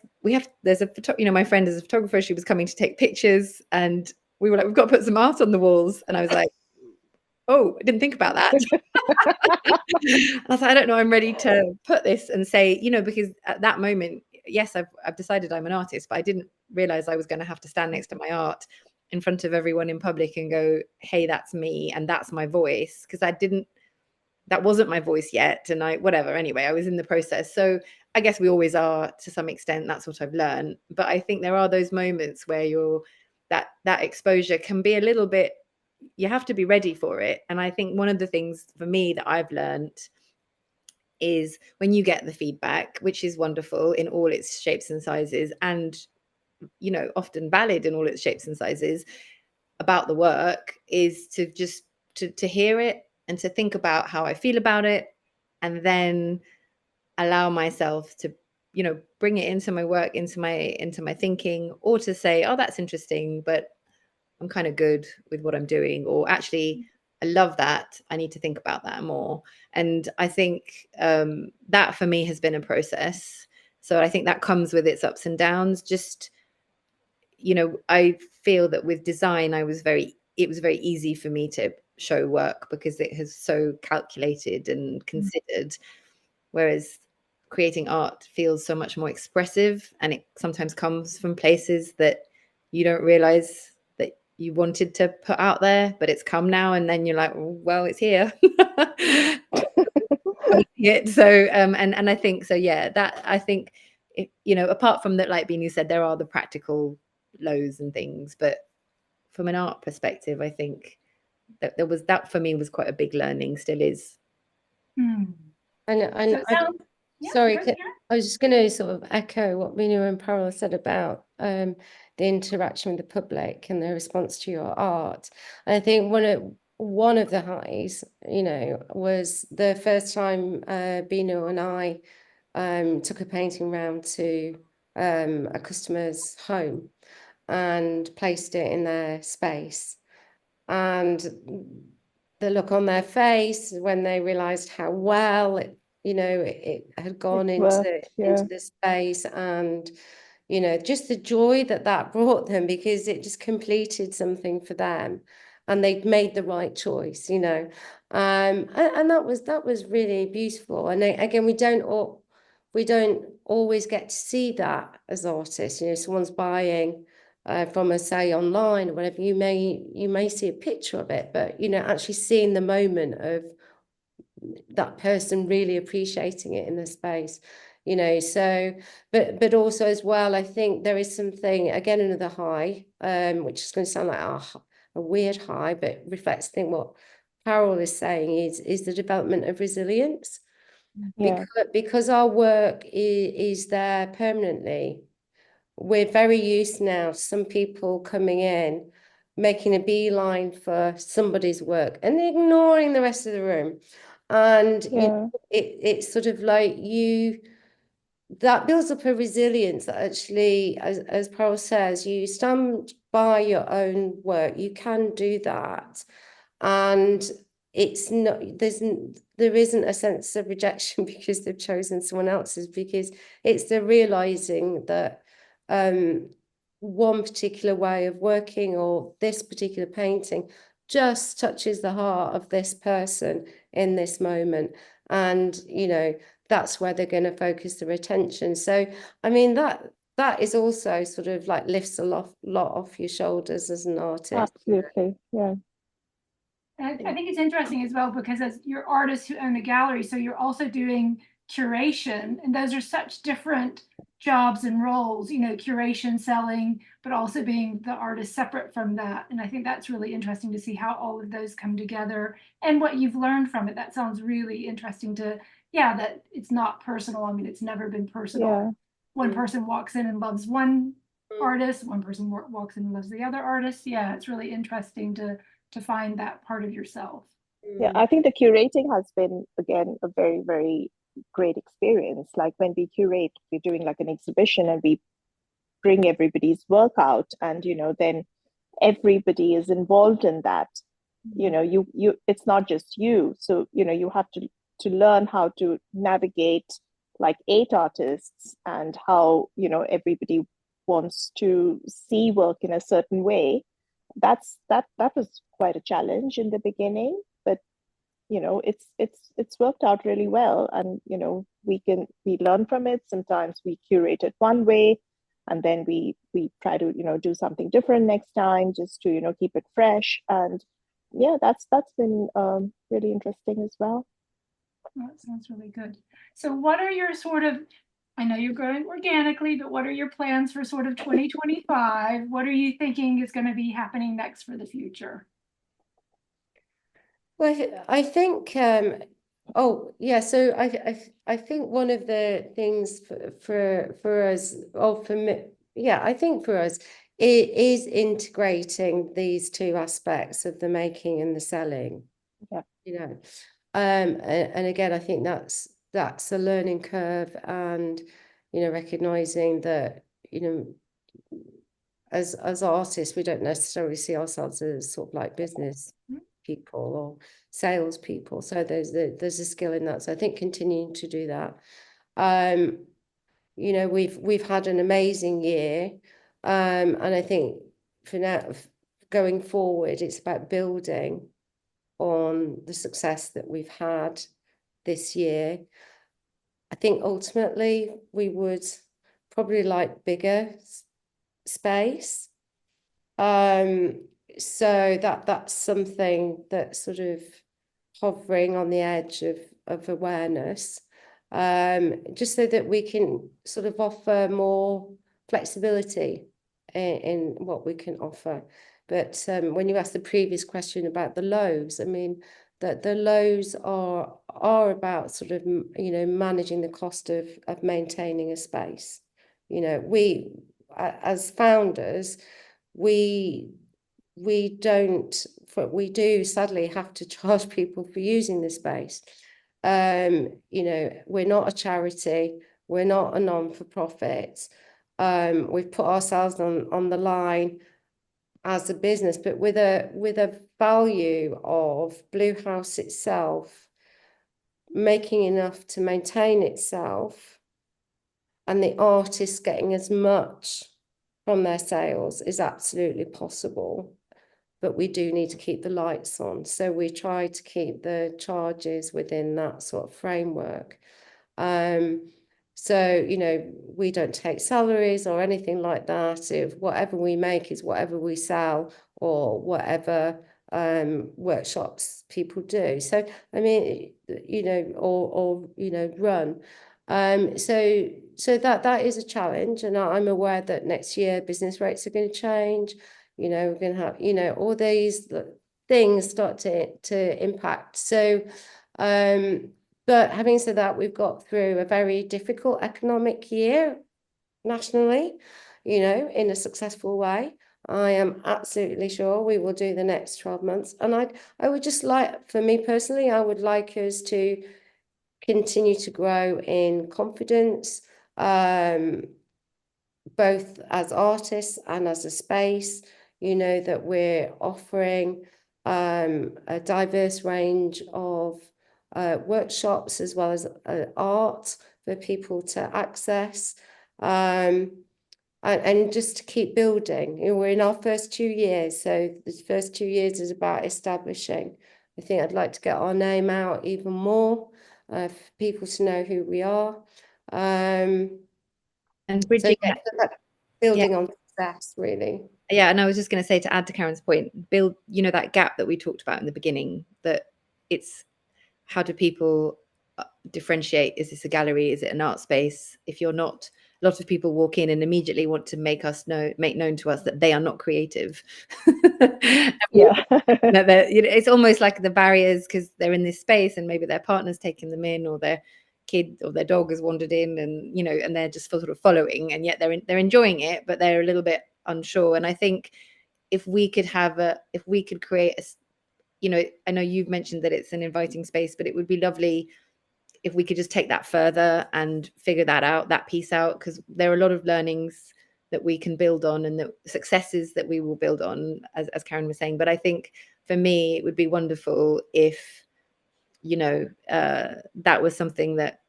[SPEAKER 3] there's my friend is a photographer. She was coming to take pictures, and we were like, we've got to put some art on the walls. And I was like, oh, I didn't think about that. I was like, I don't know, I'm ready to put this and say, because at that moment, yes, I've decided I'm an artist, but I didn't realize I was going to have to stand next to my art in front of everyone in public and go, hey, that's me and that's my voice, because that wasn't my voice yet. And anyway, I was in the process. So I guess we always are to some extent. That's what I've learned. But I think there are those moments where that exposure can be a little bit, you have to be ready for it. And I think one of the things for me that I've learned is when you get the feedback, which is wonderful in all its shapes and sizes, and often valid in all its shapes and sizes, about the work, is to just to hear it and to think about how I feel about it, and then allow myself to bring it into my work, into my thinking, or to say, oh, that's interesting, but I'm kind of good with what I'm doing, or actually I love that, I need to think about that more. And I think that for me has been a process. So I think that comes with its ups and downs. Just I feel that with design it was very easy for me to show work because it is so calculated and considered, whereas creating art feels so much more expressive, and it sometimes comes from places that you don't realize that you wanted to put out there, but it's come now, and then you're like, well, it's here. So and I think so, yeah, that I think apart from that, like Binu said, there are the practical lows and things, but from an art perspective, I think that that for me was quite a big learning, still is.
[SPEAKER 4] And
[SPEAKER 1] Yeah,
[SPEAKER 4] sorry, I was just going to sort of echo what Binu and Parul said about the interaction with the public and the response to your art. And I think one of the highs, was the first time Binu and I took a painting round to a customer's home and placed it in their space. And the look on their face when they realized how well it had gone into the space, and just the joy that brought them, because it just completed something for them and they'd made the right choice, and that was really beautiful. And again, we don't always get to see that as artists. Someone's buying from us, say, online or whatever, you may see a picture of it, but actually seeing the moment of that person really appreciating it in the space, so but also as well, I think there is something, again, another high, which is going to sound like a weird high, but reflects, I think, what Parul is saying is the development of resilience. Because our work is there permanently. We're very used now to some people coming in, making a beeline for somebody's work and ignoring the rest of the room. And it's sort of like that builds up a resilience that actually, as Parul says, you stand by your own work. You can do that. And it's not, there isn't a sense of rejection because they've chosen someone else's, because it's the realizing that one particular way of working or this particular painting just touches the heart of this person in this moment, and that's where they're going to focus their attention. So I mean, that is also sort of like lifts a lot off your shoulders as an artist.
[SPEAKER 2] Absolutely, yeah.
[SPEAKER 1] I think it's interesting as well, because as you're artists who own a gallery, so you're also doing curation, and those are such different jobs and roles, curation, selling, but also being the artist separate from that. And I think that's really interesting to see how all of those come together and what you've learned from it. That sounds really interesting that it's not personal. I mean, it's never been personal. One person walks in and loves one artist, one person walks in and loves the other artist. Yeah, it's really interesting to find that part of yourself.
[SPEAKER 2] Yeah, I think the curating has been, again, a very, very great experience. Like when we curate, we're doing like an exhibition and we bring everybody's work out, and then everybody is involved in that. You it's not just you. So you have to learn how to navigate like 8 artists, and how everybody wants to see work in a certain way. That was quite a challenge in the beginning, but it's worked out really well, and we learn from it. Sometimes we curate it one way, and then we try to do something different next time, just to keep it fresh. And yeah, that's been really interesting as well.
[SPEAKER 1] That sounds really good. So what are your I know you're growing organically, but what are your plans for sort of 2025? What are you thinking is going to be happening next for the future?
[SPEAKER 4] Well, I think, oh yeah, so I think one of the things for us, or for me, yeah, I think for us, it is integrating these two aspects of the making and the selling.
[SPEAKER 2] Yeah.
[SPEAKER 4] And again, I think that's a learning curve, and recognizing that as artists, we don't necessarily see ourselves as sort of like business people or sales people. So there's a skill in that. So I think continuing to do that. We've had an amazing year, and I think for now, going forward, it's about building on the success that we've had this year. I think ultimately we would probably like bigger space. So that's something that's sort of hovering on the edge of awareness, just so that we can sort of offer more flexibility in what we can offer. But when you asked the previous question about the lows, I mean, that the lows are about sort of managing the cost of maintaining a space. We as founders, we do sadly have to charge people for using the space. We're not a charity, we're not a non-for-profit. We've put ourselves on the line as a business, but with a value of Blue House itself making enough to maintain itself, and the artists getting as much from their sales is absolutely possible. But we do need to keep the lights on. So we try to keep the charges within that sort of framework. So, we don't take salaries or anything like that. If whatever we make is whatever we sell, or whatever workshops people do. So, I mean, or run. So that is a challenge. And I'm aware that next year business rates are going to change. We're going to have, all these things start to impact. So, but having said that, we've got through a very difficult economic year nationally, in a successful way. I am absolutely sure we will do the next 12 months. And I would just like, for me personally, I would like us to continue to grow in confidence, both as artists and as a space, that we're offering a diverse range of workshops as well as art for people to access, and just to keep building. We're in our first 2 years, so the first 2 years is about establishing. I think I'd like to get our name out even more, for people to know who we are.
[SPEAKER 3] And bridging
[SPEAKER 4] building on success, really.
[SPEAKER 3] Yeah, and I was just going to say, to add to Karen's point, build, that gap that we talked about in the beginning, that it's how do people differentiate? Is this a gallery? Is it an art space? If you're not, a lot of people walk in and immediately want to make known to us that they are not creative.
[SPEAKER 2] Yeah.
[SPEAKER 3] It's almost like the barriers, because they're in this space and maybe their partner's taking them in, or their kid or their dog has wandered in, and and they're just sort of following, and yet they're enjoying it, but they're a little bit unsure. And I think if we could create I know you've mentioned that it's an inviting space, but it would be lovely if we could just take that further and figure that piece out, because there are a lot of learnings that we can build on, and the successes that we will build on, as Karen was saying. But I think for me, it would be wonderful if, that was something that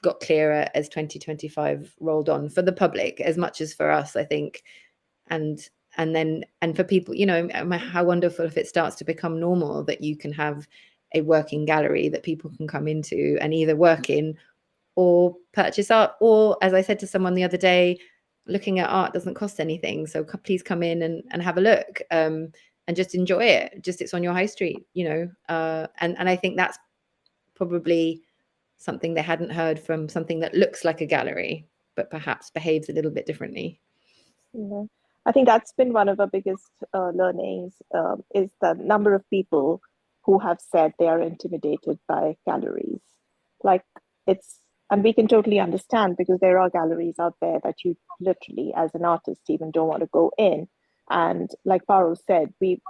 [SPEAKER 3] got clearer as 2025 rolled on, for the public as much as for us, I think. And for people, how wonderful if it starts to become normal that you can have a working gallery that people can come into and either work in or purchase art, or, as I said to someone the other day, looking at art doesn't cost anything, so please come in and have a look, and just enjoy it. Just, it's on your high street, and I think that's probably something they hadn't heard from something that looks like a gallery but perhaps behaves a little bit differently.
[SPEAKER 2] I think that's been one of our biggest learnings, is the number of people who have said they are intimidated by galleries. And we can totally understand, because there are galleries out there that you literally, as an artist, even don't want to go in. And like Parul said, we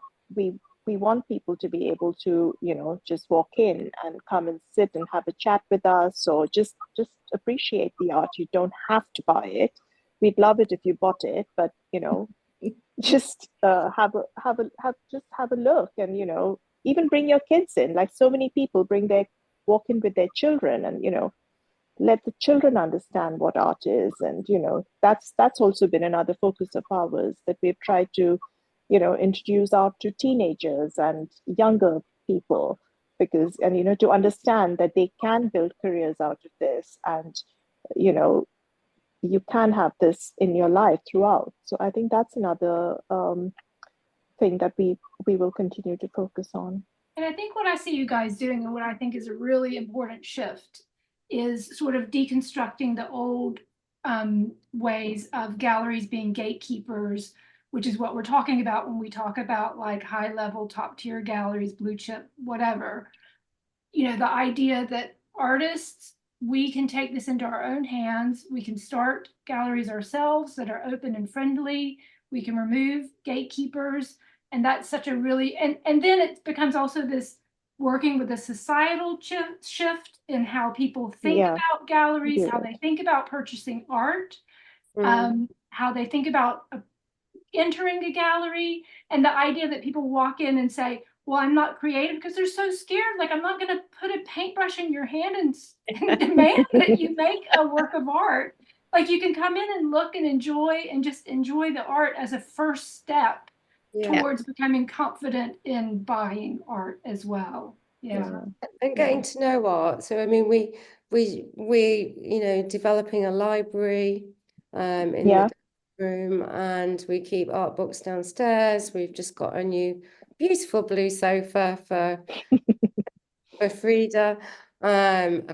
[SPEAKER 2] want people to be able to, just walk in and come and sit and have a chat with us, or just appreciate the art. You don't have to buy it. We'd love it if you bought it, but just have a look, and even bring your kids in. Like, so many people walk in with their children, and let the children understand what art is. And that's also been another focus of ours, that we've tried to introduce art to teenagers and younger people, because to understand that they can build careers out of this, and you can have this in your life throughout. So I think that's another thing that we will continue to focus on.
[SPEAKER 1] And I think what I see you guys doing, and what I think is a really important shift, is sort of deconstructing the old ways of galleries being gatekeepers, which is what we're talking about when we talk about like high level, top tier galleries, blue chip, whatever. The idea that artists, we can take this into our own hands. We can start galleries ourselves that are open and friendly. We can remove gatekeepers. And that's such a really, and then it becomes also this working with a societal shift in how people think about galleries, how they think about purchasing art, how they think about entering a gallery, and the idea that people walk in and say, well, I'm not creative, because they're so scared. Like, I'm not going to put a paintbrush in your hand and demand that you make a work of art. Like, you can come in and look and enjoy, and just enjoy the art as a first step towards becoming confident in buying art as well.
[SPEAKER 4] And getting to know art. So I mean, we developing a library in the room, and we keep art books downstairs. We've just got a new beautiful blue sofa for Frida, a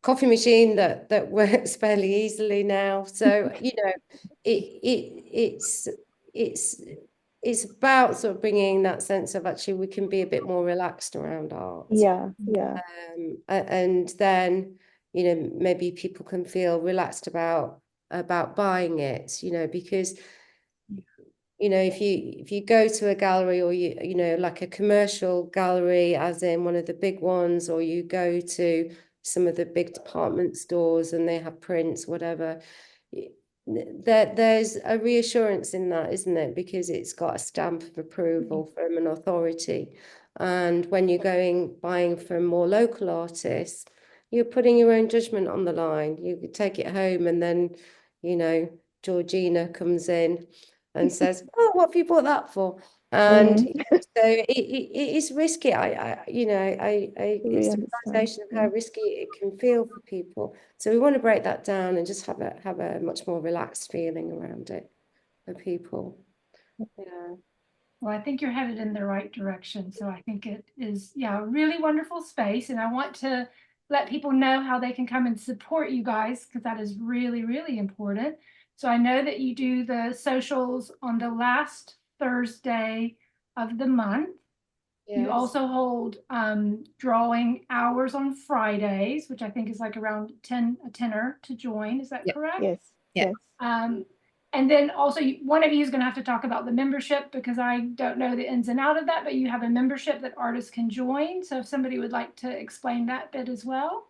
[SPEAKER 4] coffee machine that works fairly easily now. So it's about sort of bringing that sense of, actually, we can be a bit more relaxed around art. And then maybe people can feel relaxed about buying it, because if you go to a gallery, or like a commercial gallery, as in one of the big ones, or you go to some of the big department stores and they have prints, whatever, there's a reassurance in that, isn't it? Because it's got a stamp of approval from an authority. And when you're buying from more local artists, you're putting your own judgment on the line. You could take it home, and then Georgina comes in and says, oh, what have you bought that for? And so it is risky. It's the realization of how risky it can feel for people. So we want to break that down and just have a much more relaxed feeling around it for people.
[SPEAKER 1] Well, I think you're headed in the right direction. So I think it is, a really wonderful space. And I want to let people know how they can come and support you guys, because that is really, really important. So I know that you do the socials on the last Thursday of the month. You
[SPEAKER 4] Yes.
[SPEAKER 1] also hold drawing hours on Fridays, which I think is like around a tenner to join. Is that
[SPEAKER 3] Yep.
[SPEAKER 1] correct?
[SPEAKER 2] Yes.
[SPEAKER 3] Yeah.
[SPEAKER 2] Yes.
[SPEAKER 1] And then also one of you is going to have to talk about the membership, because I don't know the ins and out of that, but you have a membership that artists can join. So if somebody would like to explain that bit as well.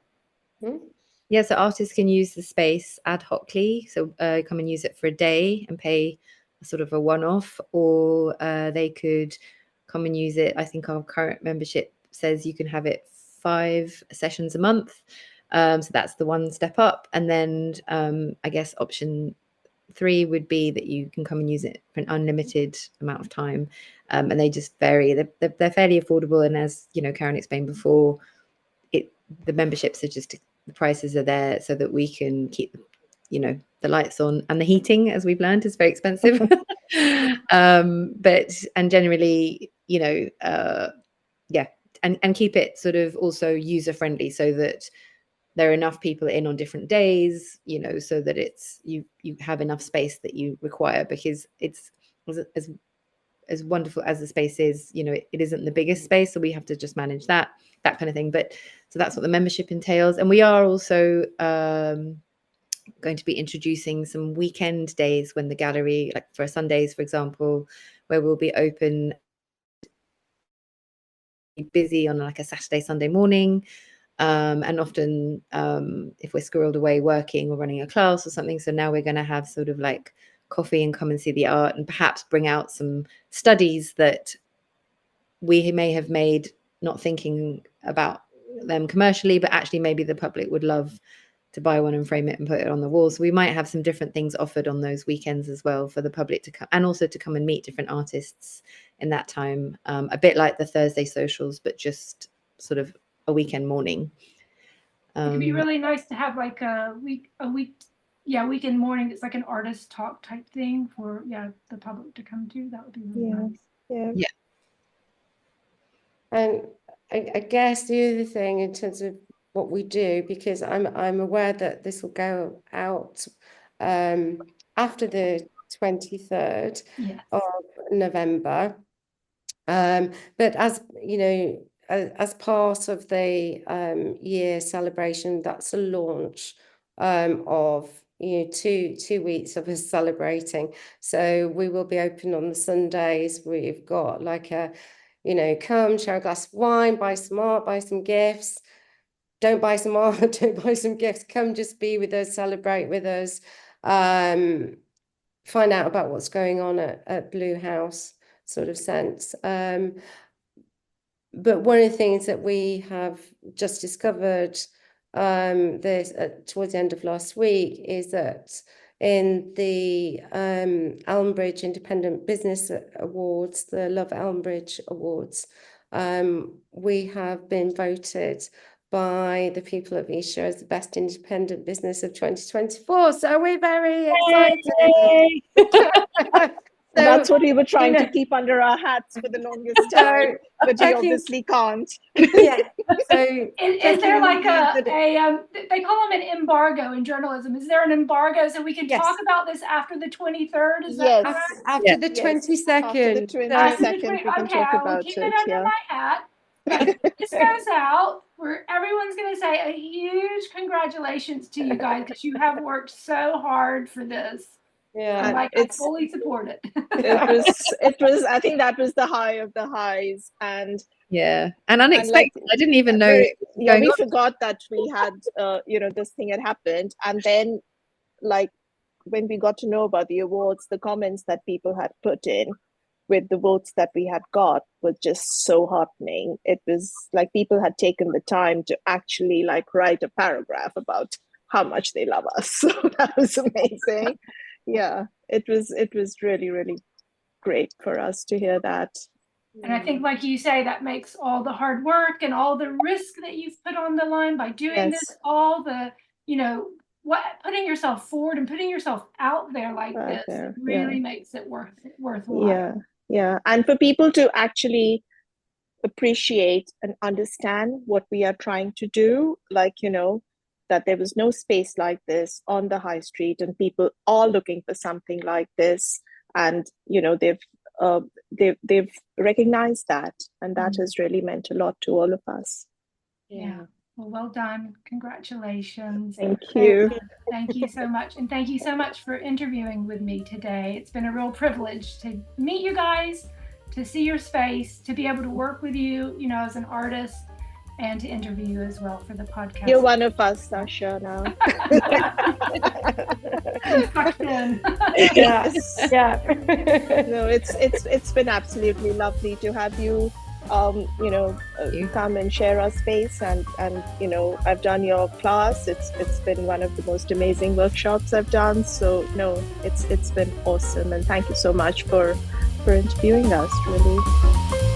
[SPEAKER 3] Yeah, so artists can use the space ad hocly. So come and use it for a day and pay sort of a one-off, or they could come and use it. I think our current membership says you can have it 5 sessions a month. So that's the one step up. And then I guess option 3 would be that you can come and use it for an unlimited amount of time. And they just vary. They're fairly affordable. And as you know, Karen explained before, the memberships are just, the prices are there so that we can keep, you know, the lights on, and the heating, as we've learned, is very expensive. And generally, you know, yeah, and keep it sort of also user friendly, so that there are enough people in on different days, you know, so that it's you have enough space that you require, because it's as wonderful as the space is, you know, it isn't the biggest space, so we have to just manage that kind of thing. But so that's what the membership entails. And we are also going to be introducing some weekend days when the gallery, like for Sundays, for example, where we'll be open, busy on like a Saturday, Sunday morning. And often if we're squirreled away working or running a class or something, so now we're going to have sort of like coffee and come and see the art, and perhaps bring out some studies that we may have made not thinking about them commercially, but actually maybe the public would love to buy one and frame it and put it on the wall. So we might have some different things offered on those weekends as well for the public to come, and also to come and meet different artists in that time, a bit like the Thursday socials, but just sort of a weekend morning.
[SPEAKER 1] It could be really nice to have like a weekend morning. It's like an artist talk type thing for the public to come to. That would be really nice.
[SPEAKER 2] Yeah.
[SPEAKER 4] And I guess the other thing in terms of what we do, because I'm aware that this will go out after the 23rd of November. But as you know, as part of the year celebration, that's a launch of, you know, two weeks of us celebrating. So we will be open on the Sundays. We've got like a, you know, come share a glass of wine, buy some art, buy some gifts. Don't buy some art, don't buy some gifts. Come just be with us, celebrate with us. Find out about what's going on at Blue House, sort of sense. But one of the things that we have just discovered towards the end of last week is that in the Elmbridge Independent Business Awards, the Love Elmbridge Awards, we have been voted by the people of Esher as the best independent business of 2024. So we're very excited.
[SPEAKER 2] So, that's what we were trying to keep under our hats for the longest time, but we obviously can't.
[SPEAKER 4] Yeah. So
[SPEAKER 1] is there like they call them an embargo in journalism? Is there an embargo so we can talk about this after the 23rd? Is that correct?
[SPEAKER 4] After the 22nd.
[SPEAKER 2] After the 22nd, we can talk
[SPEAKER 1] I will
[SPEAKER 2] about
[SPEAKER 1] keep
[SPEAKER 2] it.
[SPEAKER 1] it under my hat. But this goes out where everyone's going to say a huge congratulations to you guys, because you have worked so hard for this.
[SPEAKER 4] Yeah,
[SPEAKER 1] and I fully support it.
[SPEAKER 2] It was. I think that was the high of the highs, and
[SPEAKER 3] unexpected. I didn't even know.
[SPEAKER 2] We forgot that we had, this thing had happened, and then, like, when we got to know about the awards, the comments that people had put in with the votes that we had got was just so heartening. It was like people had taken the time to actually like write a paragraph about how much they love us. So that was amazing. Yeah, it was really, really great for us to hear that.
[SPEAKER 1] And I think, like you say, that makes all the hard work and all the risk that you've put on the line by doing this, all the, putting yourself forward and putting yourself out there like this, it really makes it worthwhile.
[SPEAKER 2] Yeah. And for people to actually appreciate and understand what we are trying to do, like, that there was no space like this on the high street, and people are looking for something like this. And, they've they've recognized that, and that has really meant a lot to all of us.
[SPEAKER 1] Yeah. Well done. Congratulations.
[SPEAKER 2] Thank you.
[SPEAKER 1] Thank you so much. And thank you so much for interviewing with me today. It's been a real privilege to meet you guys, to see your space, to be able to work with you, as an artist, and to interview you as well for the podcast.
[SPEAKER 2] You're one of us, Sasha, now.
[SPEAKER 4] Yes. Yeah.
[SPEAKER 2] No, it's been absolutely lovely to have you come and share our space, and I've done your class. It's been one of the most amazing workshops I've done, so it's been awesome, and thank you so much for interviewing us, really.